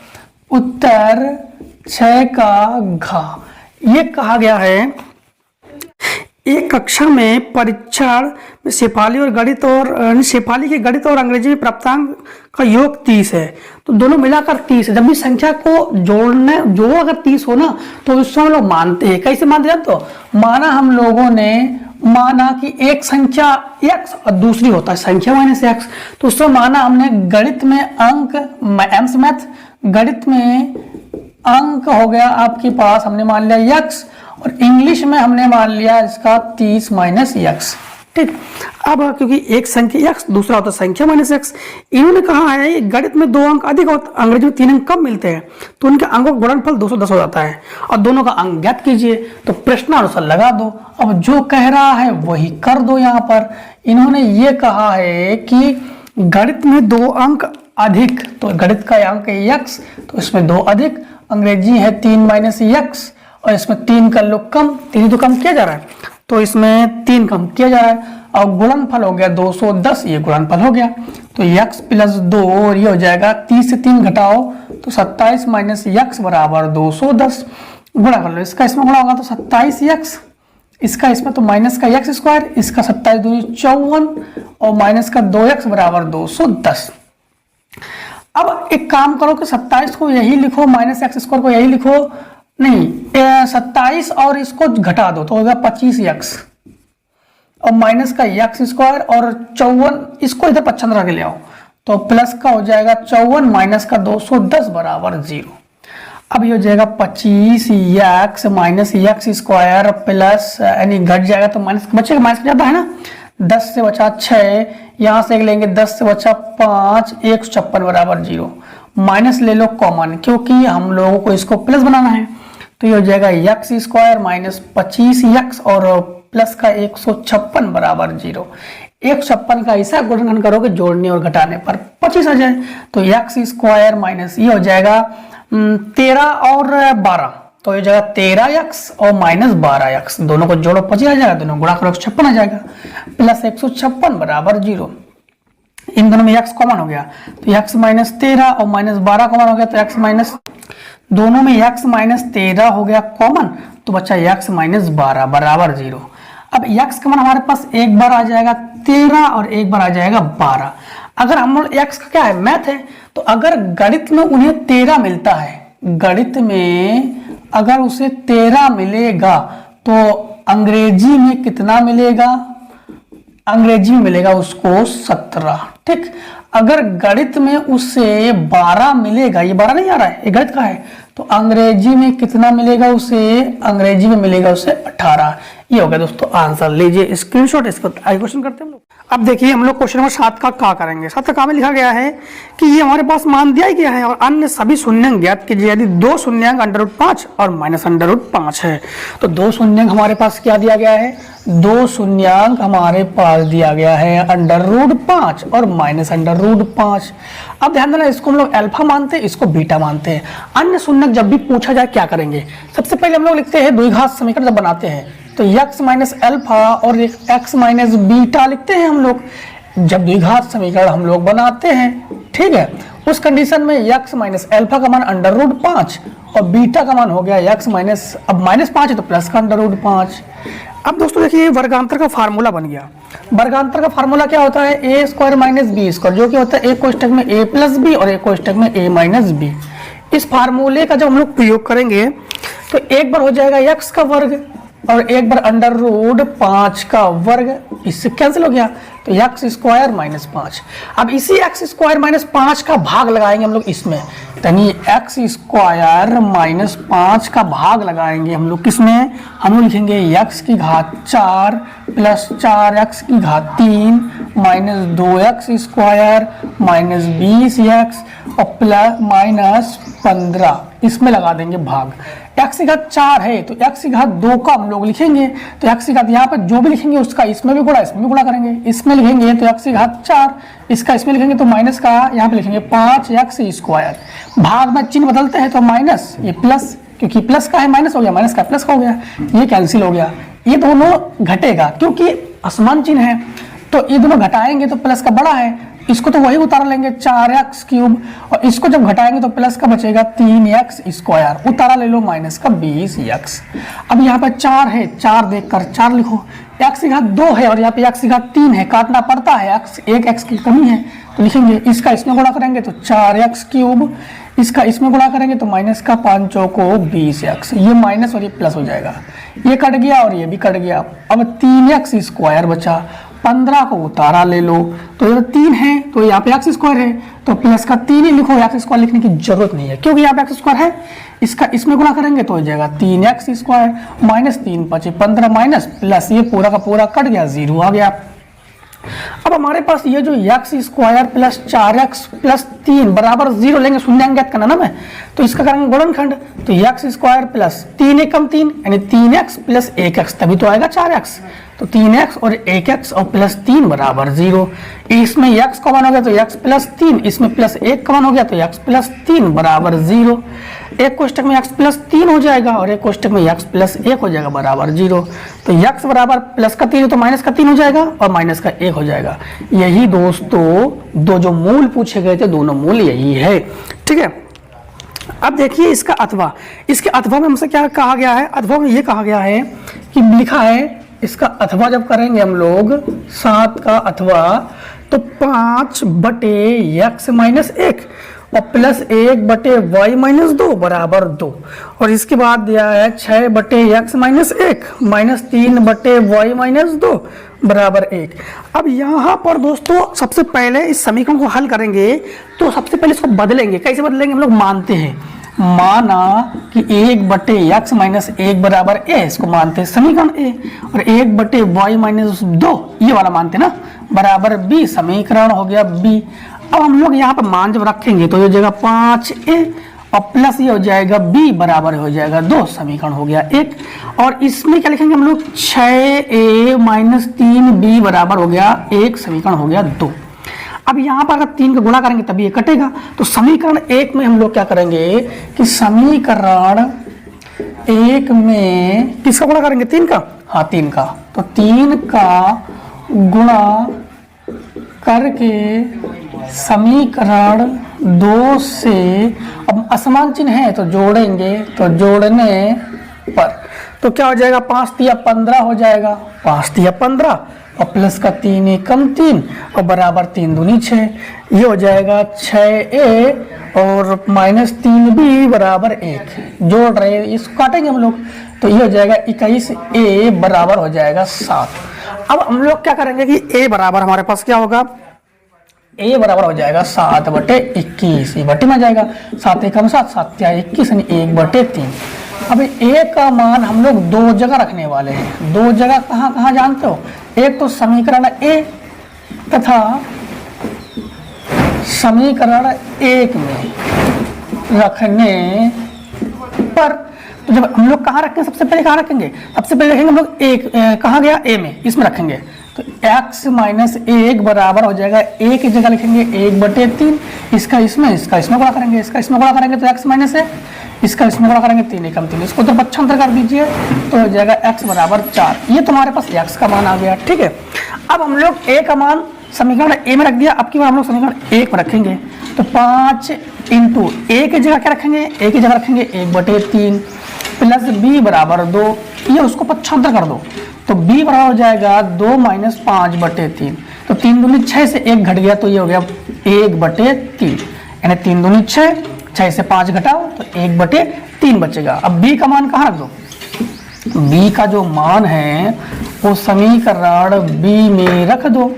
उत्तर 6 का घा। ये कहा गया है एक कक्षा में परीक्षण में शेफाली और गणित और शेफाली के गणित और अंग्रेजी में प्राप्तांक का योग 30 है, तो दोनों मिलाकर 30 है। जब भी संख्या को जोड़ो अगर 30 हो ना तो उसको हम लोग मानते हैं। कैसे मानते हैं, तो माना हम लोगों ने माना कि एक संख्या x और दूसरी होता है संख्या -x, तो उसको माना हमने गणित में अंक एम्स मैथ गणित में अंक हो गया आपके पास, हमने मान लिया x और इंग्लिश में हमने मान लिया इसका 30 -x। ठीक, अब क्योंकि एक संख्या x दूसरा होता है संख्या -x, इन्होंने कहा है गणित में 2 अंक अधिक होता, अंग्रेजी में 3 अंक कम मिलते हैं, तो उनके अंकों का गुणनफल 210 हो जाता है और दोनों का अंक ज्ञात कीजिए, तो प्रश्नानुसार लगा दो। अब जो कह रहा है वही कर दो। यहाँ पर इन्होंने ये कहा है कि गणित में 2 अंक अधिक, तो गणित का अंक है x, तो इसमें 2 अधिक, अंग्रेजी है 3 -x और इसमें 3 कर लो कम, 3 तो कम किया जा रहा है, तो इसमें 3 कम किया जा रहा है और गुणनफल हो गया 210, ये गुणनफल हो गया, तो x + 2 और ये हो जाएगा 30 से 3 घटाओ तो 27 -x बराबर 210, गुणा कर लो, इसका इसमें गुणा होगा तो 27x, इसका इसमें तो माइनस का x स्क्वायर, इसका 27 दूनी 54 और माइनस का 2x बराबर 210। अब एक काम करो कि 27 को यही लिखो, -x स्क्वायर को यही लिखो, नहीं 27 और इसको घटा दो तो होगा 25x और माइनस का x स्क्वायर और 54 इसको इधर 55 रख ले आओ तो प्लस का हो जाएगा 54 माइनस का 210 बराबर 0। अब ये हो जाएगा 25x minus x square plus, यानी घट जाएगा तो माइनस बचेगा, माइनस ज़्यादा है ना, 10 से बचा 6, यहाँ से लेंगे 10 से बचा 5, 156 बराबर 0। माइनस ले लो कॉमन, क्योंकि हम लोगों को इसको प्लस बनाना है। तो ये हो जाएगा एक्स स्क्वायर माइनस 25x और प्लस का 156 बराबर 0। 156 का ऐसा गुणनखंड करोगे जोड़ने और घटाने पर 25 आ जाए। तो एक्स स्क्वायर माइनस ये हो जाएगा 13 और 12, तो ये जाएगा 13x और माइनस 12x, दोनों को जोड़ो 25 आ जाएगा, दोनों गुणा करो 156 आ जाएगा, प्लस 156 बराबर 0। इन दोनों में x कॉमन हो गया तो x माइनस 13 और माइनस 12 कॉमन हो गया, तो x माइनस, दोनों में x माइनस 13 हो गया कॉमन, तो बचा x माइनस 12 बराबर 0। अब x का मान हमारे पास एक बार आ जाएगा 13 और एक बार आ जाएगा 12। अगर हम लोग x का क्या है, मैथ है, तो अगर गणित में उन्हें 13 मिलता है, गणित में अगर उसे 13 मिलेगा तो अंग्रेजी में कितना मिलेगा, अंग्रेजी में मिलेगा उसको 17। ठीक, अगर गणित में उसे 12 मिलेगा, ये 12 नहीं आ रहा है, ये गणित का है, तो अंग्रेजी में कितना मिलेगा उसे, अंग्रेजी में मिलेगा उसे 18। ये हो गया दोस्तों आंसर। लीजिए स्क्रीनशॉट, इसको आगे क्वेश्चन करते हैं हम लोग। अब देखिए हम लोग क्वेश्चन नंबर 7 का क्या करेंगे। 7 का में लिखा गया है कि ये हमारे पास मान दिया गया है और अन्य सभी शून्यंक ज्ञात कीजिए यदि दो शून्यंक √5 और माइनस √5 है। तो दो शून्यंक हमारे पास क्या दिया गया है, दो शून्यंक हमारे पास दिया गया है √5 और माइनस √5। अब ध्यान देना, इसको हम लोग अल्फा मानते हैं, इसको बीटा मानते हैं। अन्य शून्यंक जब भी पूछा जाए क्या करेंगे, सबसे पहले हम लोग लिखते हैं द्विघात समीकरण जब बनाते हैं तो x माइनस अल्फा और x माइनस बीटा लिखते हैं हम लोग जब द्विघात समीकरण हम लोग बनाते हैं। ठीक है, उस कंडीशन में x माइनस अल्फा का मान √5 और बीटा का मान हो गया x माइनस, अब -5 है तो प्लस का √5। अब दोस्तों देखिए वर्गांतर का फार्मूला बन गया। वर्गांतर का फार्मूला क्या होता है, a square minus B square, जो कि होता है एक कोष्ठक में a प्लस बी और एक कोष्ठक में a माइनस बी। इस फार्मूले का जब हम लोग प्रयोग करेंगे तो एक बार हो जाएगा x का वर्ग और एक बार √5 का वर्ग, इससे कैंसिल हो गया तो x स्क्वायर माइनस 5। अब इसी x स्क्वायर माइनस 5 का भाग लगाएंगे हम लोग इसमें, यानी x स्क्वायर माइनस 5 का भाग लगाएंगे हम लोग किसमें, हम लोग लिखेंगे x की घात 4 प्लस 4x की घात 3 minus 2x square minus 20x और प्लस माइनस 15, इसमें लगा देंगे भाग। x की घात 4 है तो x की घात 2 का हम लोग लिखेंगे, तो x की घात यहाँ पर जो भी लिखेंगे उसका इसमें भी गुणा, इसमें भी गुणा करेंगे। इसमें लिखेंगे तो x की घात 4, इसका इसमें लिखेंगे तो माइनस का यहाँ पे लिखेंगे 5x स्क्वायर। भाग में चिन्ह बदलते हैं तो माइनस, ये प्लस, क्योंकि प्लस का है माइनस हो गया, माइनस का प्लस का हो गया, ये कैंसिल हो गया। ये दोनों घटेगा क्योंकि असमान चिन्ह है, तो ये दोनों घटाएंगे तो प्लस का बड़ा है, इसको तो वही उतार लेंगे 4x क्यूब, और इसको जब घटाएंगे तो प्लस का बचेगा 3x स्क्वायर, उतारा ले लो माइनस का 20x। अब यहाँ पर 4 है, 4 देखकर 4 लिखो, x की घात 2 है और यहाँ पे x की घात 3 है, काटना पड़ता है, एक x की कमी है तो लिखेंगे इसका इसमें गुणा करेंगे तो 4x क्यूब, इसका इसमें गुणा करेंगे तो माइनस का 5 चौको 20x, ये माइनस और ये प्लस हो जाएगा, ये कट गया और ये भी कट गया। अब 3x स्क्वायर बचा, 15 को उतारा ले लो तो ये 3 है तो यहाँ पे x स्क्वायर है तो प्लस का 3 ही लिखो, x स्क्वायर लिखने की जरूरत नहीं है क्योंकि यहाँ पे x स्क्वायर है। इसका इसमें गुणा करेंगे तो हो जाएगा 3x square minus 3 5 15 minus plus, ये पूरा का पूरा कट गया, 0 आ गया। अब हमारे पास ये जो x square plus 4x plus 3 बराबर 0 लेंगे, शून्यंक ज्ञात करना ना मैं, तो इसका करेंगे गुणनखंड, तो x स्क्वायर प्लस 3 एकम 3 यानी 3x प्लस 1x, तभी तो आएगा 4x, तो 3x और 1x और प्लस 3 बराबर 0। इसमें x कॉमन हो गया तो x प्लस 3, इसमें प्लस 1 कॉमन हो गया तो x प्लस 3 बराबर 0। एक कोष्ठक में x प्लस 3 हो जाएगा और एक कोष्ठक में x प्लस 1 हो जाएगा बराबर 0। तो x बराबर प्लस का 3 है तो माइनस का 3 हो जाएगा और माइनस का 1 हो जाएगा। यही दोस्तों दो जो मूल पूछे गए थे दोनों मूल यही है। ठीक है, अब देखिए इसका अथवा, इसके अथवा में हमसे क्या कहा गया है, अथवा में ये कहा गया है कि लिखा है इसका अथवा जब करेंगे हम लोग 7 का अथवा तो 5 बटे x माइनस 1 और प्लस 1 बटे y माइनस 2 बराबर 2, और इसके बाद दिया है 6 बटे x माइनस 1 माइनस 3 बटे y माइनस 2 बराबर 1। अब यहाँ पर दोस्तों सबसे पहले इस समीकरण को हल करेंगे तो सबसे पहले इसको बदलेंगे, कैसे बदलेंगे हम लोग मानते हैं, माना कि 1/x माइनस 1 बराबर a, इसको मानते हैं समीकरण a, और 1/y माइनस 2 ये वाला मानते ना बराबर b, समीकरण हो गया b। अब हम लोग यहाँ पर मान जब रखेंगे तो ये हो जाएगा 5a और प्लस ये हो जाएगा b बराबर हो जाएगा 2, समीकरण हो गया 1। और इसमें क्या लिखेंगे हम लोग 6a माइनस 3b बराबर हो गया 1, समीकरण हो गया 2। अब यहाँ पर अगर 3 का गुणा करेंगे तभी ये कटेगा, तो समीकरण 1 में हम लोग क्या करेंगे कि समीकरण 1 में किसका गुणा करेंगे 3 का, हाँ 3 का, तो 3 का गुणा करके समीकरण 2 से अब असमान चिन्ह है तो जोड़ेंगे, तो जोड़ने पर तो क्या हो जाएगा 5 तिया 15 हो जाएगा, 5 तिया 15 और प्लस का 3 एकम 3 और बराबर 3 दूनी 6, ये हो जाएगा 6a और माइनस 3b बराबर 1, जोड़ रहे इसको काटेंगे हम लोग, तो ये हो जाएगा 21a बराबर हो जाएगा 7। अब हम लोग क्या करेंगे कि a बराबर हमारे पास क्या होगा, a बराबर हो जाएगा 7/21, ये बटे में जाएगा 7 एकम 7, 7 या 21 यानी 1/3। अब a का मान हम लोग 2 जगह रखने वाले हैं, 2 जगह कहाँ कहाँ जानते हो, एक तो समीकरण a तथा समीकरण 1 में रखने पर, तो जब हम लोग कहाँ रखेंगे सबसे पहले कहाँ रखेंगे, सबसे पहले रखेंगे हम लोग एक कहाँ गया a में, इसमें रखेंगे, तो x माइनस 1 बराबर हो जाएगा a की जगह लिखेंगे 1/3, इसका इसमें गुणा करेंगे, इसका इसमें गुणा करेंगे तो x माइनस है, इसका इसमें गुणा करेंगे 3 एकम 3, इसको तो पक्षांतर कर दीजिए तो हो जाएगा x बराबर 4, ये तुम्हारे पास x का मान आ गया। ठीक है, अब हम लोग a का मान समीकरण a में रख दिया, अब की बार हम लोग समीकरण 1 में रखेंगे, तो 5 इंटू a की जगह क्या रखेंगे, a की जगह रखेंगे 1/3 प्लस b बराबर 2, ये उसको पक्षांतर कर दो तो b बराबर हो जाएगा 2 माइनस 5/3, तो 3 दूनी 6 से 1 घट गया तो ये हो गया 1/3, यानी 3 दूनी 6, 6 से 5 घटाओ तो 1/3 बचेगा। अब b का मान कहाँ रख दो, b का जो मान है वो समीकरण b में रख दो।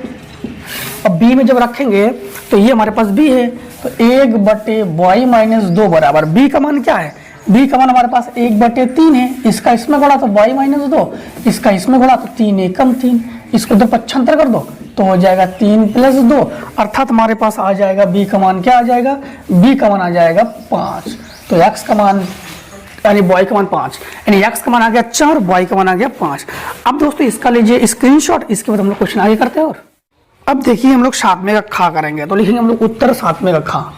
अब b में जब रखेंगे तो ये हमारे पास b है, तो 1/y माइनस 2 बराबर b का मान क्या है, b का मान हमारे पास 1/3 है, इसका इसमें गुणा तो y माइनस 2, इसका इसमें गुणा तो 3 एकम 3, इसको तो पक्षांतर कर दो तो हो जाएगा 3 प्लस 2, अर्थात हमारे पास आ जाएगा b का मान क्या आ जाएगा, b का मान आ जाएगा 5, तो x का मान यानी y का मान 5, यानी x का मान आ गया 4, y का मान आ गया 5। अब दोस्तों इसका लीजिए स्क्रीनशॉट, इसके बाद हम लोग क्वेश्चन आगे करते हैं। और अब देखिए हम लोग 7वें का खा करेंगे, तो लिखेंगे हम लोग उत्तर 7वें का खा,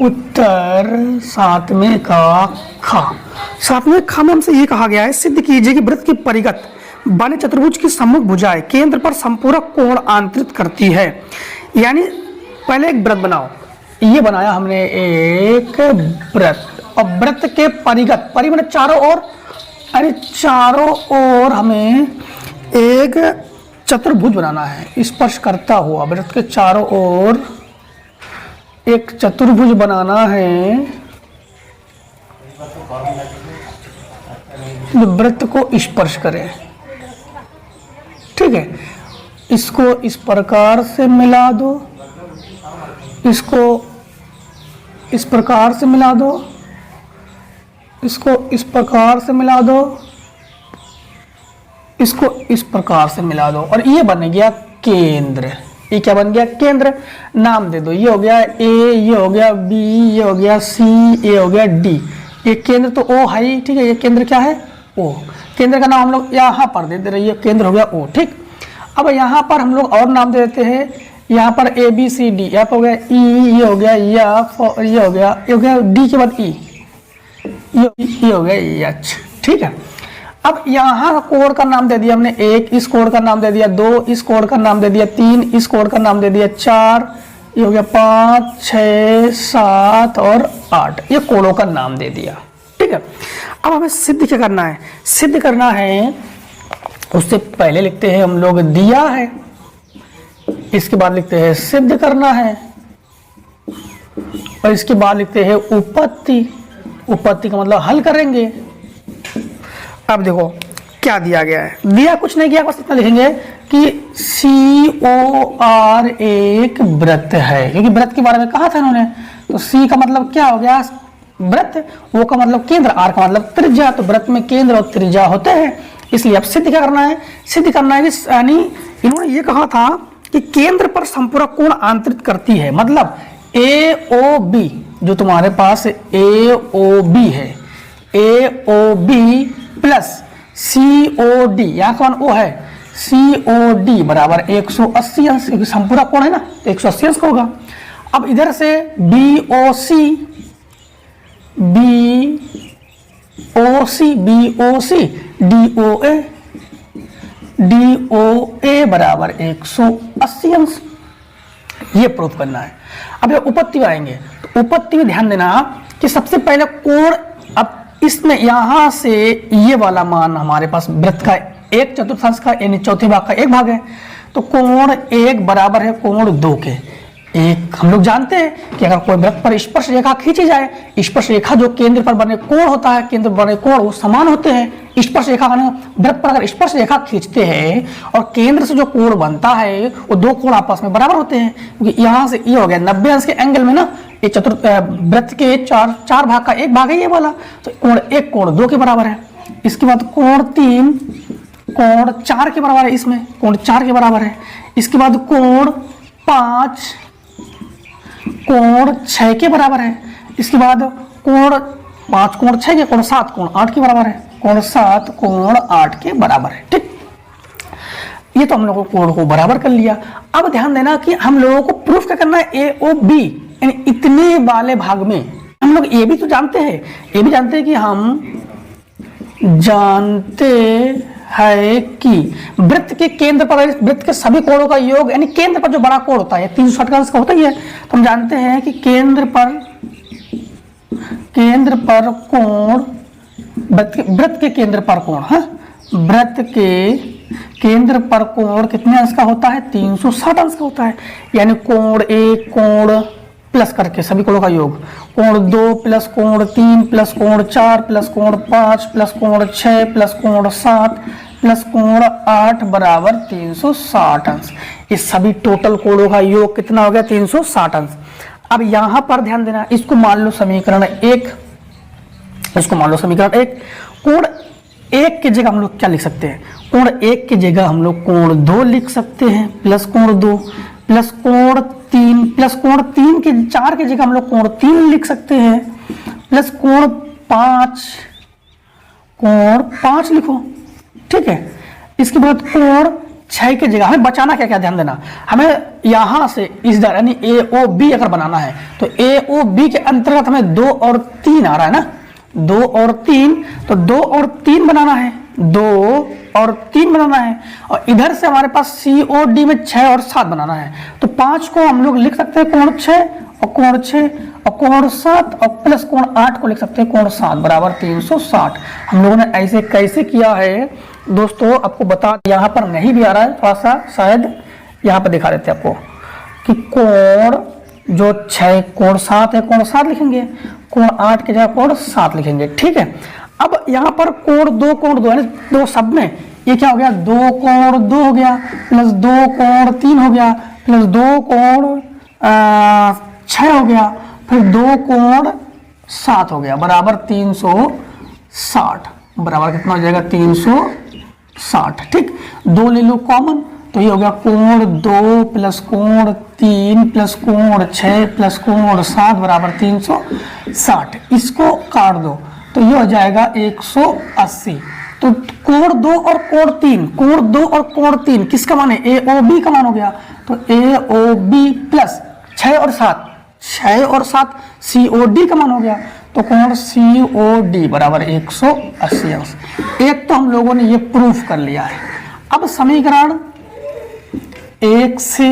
उत्तर 7वें का खा। 7वें खा में हमसे ये कहा गया है सिद्ध कीजिए कि वृत्त की परिगत बने चतुर्भुज की सम्मुख भुजाएं केंद्र पर संपूरक कोण आंतरित करती है। यानी पहले एक वृत्त बनाओ, ये बनाया हमने एक वृत्त, और वृत्त के परिगत, परि माने चारों ओर, अरे चारों ओर हमें एक चतुर्भुज बनाना है, स्पर्श करता हुआ वृत्त के चारों ओर एक चतुर्भुज बनाना है, वृत्त को स्पर्श करे। ठीक है, इसको इस प्रकार से मिला दो, इसको इस प्रकार से मिला दो, इसको इस प्रकार से मिला दो, इसको इस प्रकार से मिला दो, और ये बन गया केंद्र। ये क्या बन गया, केंद्र। नाम दे दो, ये हो गया ए, ये हो गया बी, ये हो गया सी, ये हो गया डी। ये केंद्र तो ओ है, ठीक है, ये केंद्र क्या है, ओ। केंद्र का नाम हम लोग यहाँ पर दे दे रहे हैं, केंद्र हो गया ओ। ठीक, अब यहाँ पर हम लोग और नाम दे देते हैं, यहाँ पर ए बी सी डी, यहाँ पर हो गया ई, ये हो गया एफ, ये हो गया डी के बाद ई, ये हो गया एच। ठीक है, अब यहाँ कोण का नाम दे दिया हमने एक, इस कोण का नाम दे दिया 2, इस कोण का नाम दे दिया 3, इस कोण का नाम दे दिया 4, ये हो गया 5, 6, 7 और 8, ये कोणों का नाम दे दिया। ठीक है, अब हमें सिद्ध क्या करना है, सिद्ध करना है, उससे पहले लिखते हैं हम लोग दिया है, इसके बाद लिखते हैं सिद्ध करना है, और इसके बाद लिखते हैं उपपत्ति। उपपत्ति का मतलब हल करेंगे। अब देखो क्या दिया गया है, दिया कुछ नहीं किया, बस इतना लिखेंगे कि COR एक वृत्त है, क्योंकि वृत्त के बारे में कहा था इन्होंने, तो C का मतलब क्या हो गया, वृत्त, वो का मतलब केंद्र, आर का मतलब त्रिज्या, तो वृत्त में केंद्र और त्रिज्या होते हैं। इसलिए अब सिद्ध क्या करना है, सिद्ध करना है कि यानी इन्होंने ये कहा था कि केंद्र पर संपूरक कोण आंतरित करती है, मतलब AOB जो तुम्हारे पास AOB है, AOB प्लस COD, यहाँ का मान O है, COD बराबर 180 अंश, क्योंकि संपूरक कोण है ना तो 180 अंश का होगा। अब इधर से BOC DOA बराबर 180 अंश, ये प्रूफ करना है। अब जब उपपत्ति आएंगे तो उपपत्ति में ध्यान देना कि सबसे पहले कोण, अब इसमें यहां से ये वाला मान हमारे पास वृत्त का 1/4 का यानी चौथे भाग का 1 भाग है, तो कोण 1 बराबर है कोण 2 के। एक हम लोग जानते हैं कि अगर कोई वृत्त पर स्पर्श रेखा खींची जाए, स्पर्श रेखा जो केंद्र पर बने कोण होता है, केंद्र पर बने कोण वो समान होते हैं। स्पर्श रेखा वृत्त पर अगर स्पर्श रेखा खींचते हैं और केंद्र से जो कोण बनता है वो दो कोण आपस में बराबर होते हैं, क्योंकि यहाँ से ये हो गया 90 अंश के एंगल में ना, ये वृत्त के चार भाग का 1 भाग है ये वाला, तो कोण 1 कोण 2 के बराबर है। इसके बाद कोण 3 कोण 4 के बराबर है, इसमें कोण 4 के बराबर है। इसके बाद कोण 5 कोण 6 के बराबर है। इसके बाद कोण 5 कोण 6 के, कोण 7 कोण 8 के बराबर है, कोण 7 कोण 8 के बराबर है। ठीक, ये तो हम लोगों को कोण को बराबर कर लिया। अब ध्यान देना कि हम लोगों को प्रूफ क्या करना है, AOB यानी इतने वाले भाग में हम लोग ये भी तो जानते हैं, ये भी जानते हैं कि हम जानते है कि वृत्त के केंद्र पर वृत्त के सभी कोणों का योग यानी केंद्र पर जो बड़ा कोण होता है 360 अंश का होता ही है, तो हम जानते हैं कि केंद्र पर कोण वृत्त के केंद्र पर कोण, हाँ वृत्त के केंद्र पर कोण कितने अंश का होता है, 360 अंश का होता है। यानी कोण 1 कोण प्लस करके सभी कोणों का योग, कोण 2 प्लस कोण 3 प्लस कोण 4 प्लस कोण 5 प्लस कोण 6 प्लस कोण 7 प्लस कोण 8 बराबर 360 अंश। इस सभी टोटल कोणों का योग कितना हो गया, 360 अंश। अब यहां पर ध्यान देना, इसको मान लो समीकरण 1, इसको मान लो समीकरण 1। कोण 1 की जगह हम लोग क्या लिख सकते हैं, कोण 1 की जगह हम लोग कोण 2 लिख सकते हैं प्लस कोण 2 प्लस कोण 3 प्लस कोण 3 के 4 की जगह हम लोग कोण 3 लिख सकते हैं प्लस कोण 5 लिखो। ठीक है, इसके बाद कोण 6 की जगह हमें बचाना क्या क्या, ध्यान देना, हमें यहां से इस दर यानी AOB अगर बनाना है तो AOB के अंतर्गत हमें 2 और 3 आ रहा है ना, 2 और 3, तो 2 और 3 बनाना है, 2 और 3 बनाना है। और इधर से हमारे पास COD में 6 और 7 बनाना है, तो 5 को हम लोग लिख सकते हैं कोण 6 और कोण 6 और कोण 7 और प्लस कोण 8 को लिख सकते हैं कोण 7 बराबर 360। हम लोगों ने ऐसे कैसे किया है दोस्तों, आपको बता, यहाँ पर नहीं भी आ रहा है, थोड़ा सा शायद यहाँ पर दिखा देते हैं आपको कि कोण जो 6 कोण 7 है, कोण 7 लिखेंगे, कोण 8 की जगह कोण 7 लिखेंगे। ठीक है, अब यहाँ पर कोण 2 यानी 2 सब में ये क्या हो गया, 2 कोण 2 हो गया प्लस 2 कोण 3 हो गया प्लस 2 कोण 6 हो गया, फिर 2 कोण 7 हो गया बराबर 360, बराबर कितना हो जाएगा 360। ठीक, 2 ले लो कॉमन, तो ये हो गया कोण 2 प्लस कोण 3 प्लस कोण 6 प्लस कोण 7 बराबर 360। इसको काट दो तो ये हो जाएगा 180। तो कोण 2 और कोण 3, कोण 2 और कोण 3 किसका मान है, AOB का मान हो गया, तो AOB प्लस 6 और 7 COD का मान हो गया, तो कोण COD बराबर 180 अंश। एक तो हम लोगों ने ये प्रूफ कर लिया है। अब समीकरण 1 से,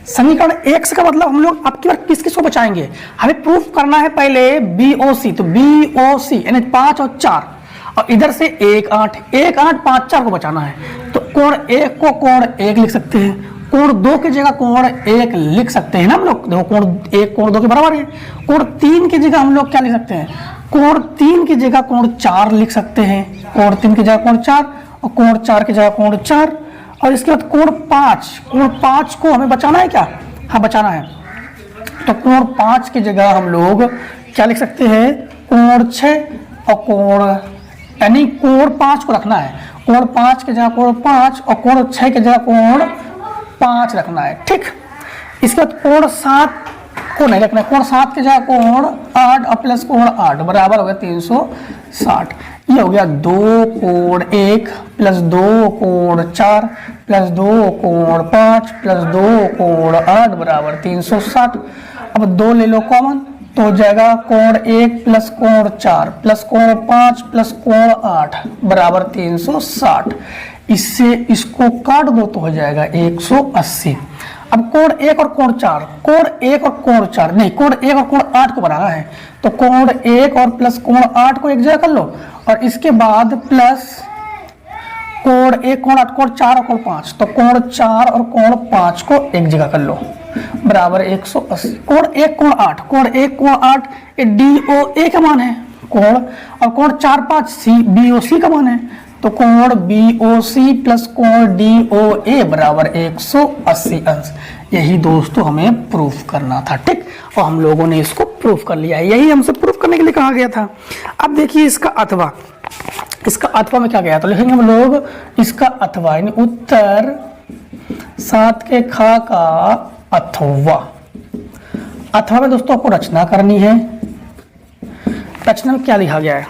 समीकरण 1 से का मतलब हम लोग अब की बार किस किस को बचाएंगे, हमें प्रूफ करना है पहले BOC, तो BOC यानी 5 और 4, और इधर से 1 8 5 4 को बचाना है, तो कोण 1 को कोण 1 लिख सकते हैं, कोण 2 की जगह कोण 1 लिख सकते हैं ना हम लोग, देखो कोण 1 कोण 2 के बराबर है। कोण 3 की जगह हम लोग क्या लिख सकते हैं, कोण 3 की जगह कोण 4 लिख सकते हैं, कोण 3 की जगह कोण 4 और कोण 4 की जगह कोण 4। और इसके बाद कोण 5 को हमें बचाना है क्या, हाँ बचाना है, तो कोण 5 की जगह हम लोग क्या लिख सकते हैं, कोण 6 और कोण यानी कोण 5 को रखना है, कोण 5 की जगह कोण 5 और कोण 6 की जगह कोण 5 रखना है। ठीक, इसके बाद कोण 7 को नहीं रखना है, कोण 7 की जगह कोण 8 और प्लस कोण 8 बराबर हो गया 360। ये हो गया 2 कोण 1 प्लस 2 कोण 4 प्लस 2 कोण 5 प्लस 2 कोण 8 बराबर 360। अब 2 ले लो कॉमन तो हो जाएगा कोण 1 प्लस कोण 4 प्लस कोण 5 प्लस कोण 8 बराबर 360। इससे इसको काट दो तो हो जाएगा 180। अब कोण 1 और कोण 4, कोण 1 और कोण 4 नहीं, कोण 1 और कोण 8 को बनाना है तो कोण 1 और प्लस कोण 8 को एक जगह कर लो और इसके बाद प्लस कोण 1 कोण 8 कोण 4 और कोण 5 तो कोण 4 और कोण 5 को एक जगह कर लो बराबर 180। कोण 1 कोण 8, कोण 1 कोण 8 ये DOA का मान है कोण, और कोण 4 5 BOC का मान है तो कोण BOC प्लस कोण DOA बराबर 180 अंश। यही दोस्तों हमें प्रूफ करना था। ठीक, और हम लोगों ने इसको प्रूफ कर लिया है, यही हमसे प्रूफ करने के लिए कहा गया था। अब देखिए इसका अथवा, इसका अथवा में क्या गया तो लिखेंगे हम लोग इसका अथवा यानी उत्तर 7 के खा का अथवा। अथवा में दोस्तों आपको रचना करनी है। रचना में क्या लिखा गया है?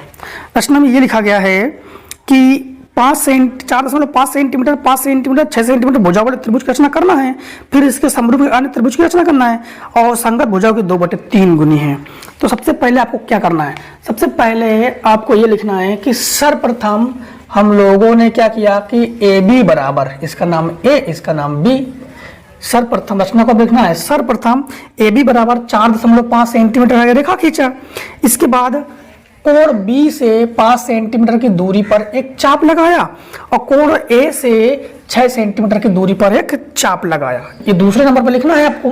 रचना में ये लिखा गया है कि 4.5 सेंटीमीटर 5 सेंटीमीटर 6 सेंटीमीटर भुजा वाले त्रिभुज की रचना करना है, फिर इसके समरूप अन्य त्रिभुज की रचना करना है और संगत भुजाओं की 2/3 गुनी है। तो सबसे पहले आपको क्या करना है? सबसे पहले आपको ये लिखना है कि सर्वप्रथम हम लोगों ने क्या किया कि AB बराबर, इसका नाम A इसका नाम B, सर्वप्रथम रचना को देखना है। सर्वप्रथम AB बराबर 4.5 सेंटीमीटर रेखा खींचा, इसके बाद कोण B से 5 सेंटीमीटर की दूरी पर एक चाप लगाया और कोण A से 6 सेंटीमीटर की दूरी पर एक चाप लगाया। ये दूसरे नंबर पर लिखना है आपको।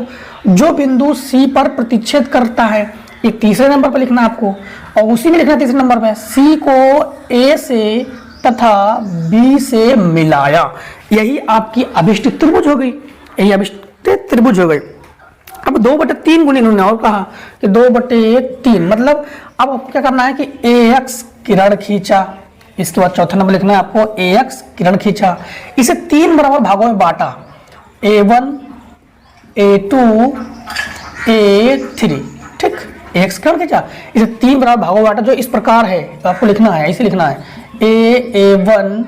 जो बिंदु C पर प्रतिच्छेद करता है ये तीसरे नंबर पर लिखना है आपको, और उसी में लिखना है तीसरे नंबर में C को A से तथा B से मिलाया। यही आपकी अभिष्ट त्रिभुज हो गई, यही अभिष्ट त्रिभुज हो गई। अब 2/3 गुनी इन्होंने और कहा कि 2/3 मतलब अब क्या करना है कि AX किरण खींचा, इसके बाद चौथा नंबर लिखना है आपको AX किरण खींचा, इसे 3 बराबर भागों में बांटा, A1 A2 A3। ठीक, AX किरण खींचा, इसे 3 बराबर भागों में बांटा जो इस प्रकार है, तो आपको लिखना है ऐसे लिखना है A1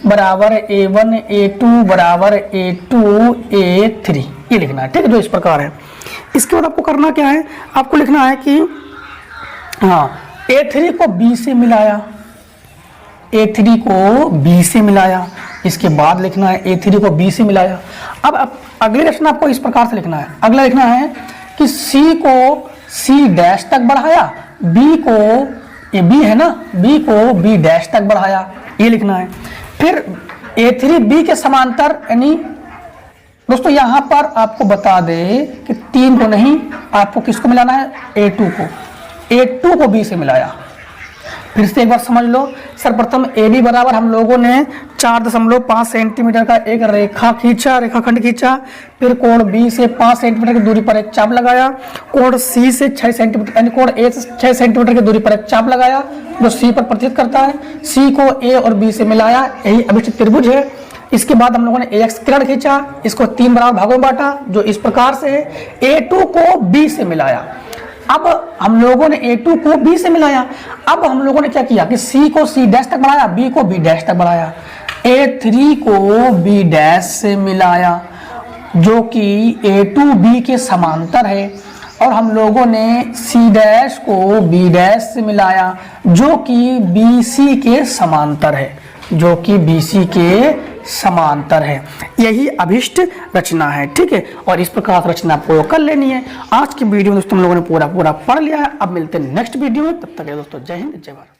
बराबर A1 A2 बराबर A2 A3, ये लिखना है। ठीक है, जो इस प्रकार है। इसके बाद आपको करना क्या है? आपको लिखना है कि हाँ A3 को B से मिलाया, A3 को B से मिलाया, इसके बाद लिखना है A3 को B से मिलाया। अब अगली रचना आपको इस प्रकार से लिखना है। अगला लिखना है कि C को C डैश तक बढ़ाया, B को ये B है ना, B को B डैश तक बढ़ाया, ये लिखना है। फिर A3 B के समांतर यानी दोस्तों यहाँ पर आपको बता दे कि 3 को नहीं, आपको किसको मिलाना है? A2 को, A2 को B से मिलाया। फिर से एक बार समझ लो। सर्वप्रथम AB बराबर हम लोगों ने 4.5 सेंटीमीटर का एक रेखा खींचा, रेखाखंड खींचा, फिर कोण B से 5 सेंटीमीटर की दूरी पर एक चाप लगाया, कोण C से 6 सेंटीमीटर यानी कोण A से 6 सेंटीमीटर की दूरी पर एक चाप लगाया जो C पर प्रतिच्छेद करता है, C को A और B से मिलाया, यही अभिष्ट त्रिभुज है। इसके बाद हम लोगों ने AX किरण खींचा, इसको 3 बराबर भागों में बांटा जो इस प्रकार से है, A2 को B से मिलाया। अब हम लोगों ने A2 को B से मिलाया। अब हम लोगों ने क्या किया कि C को C डैश तक बढ़ाया, B को B डैश तक बढ़ाया, A3 को B डैश से मिलाया जो कि A2 B के समांतर है, और हम लोगों ने C डैश को B डैश से मिलाया जो कि BC के समांतर है, जो कि BC के समांतर है। यही अभिष्ट रचना है। ठीक है, और इस प्रकार रचना आपको कर लेनी है। आज की वीडियो में दोस्तों हम लोगों ने पूरा पढ़ लिया है। अब मिलते हैं नेक्स्ट वीडियो में, तब तक दोस्तों जय हिंद जय भारत।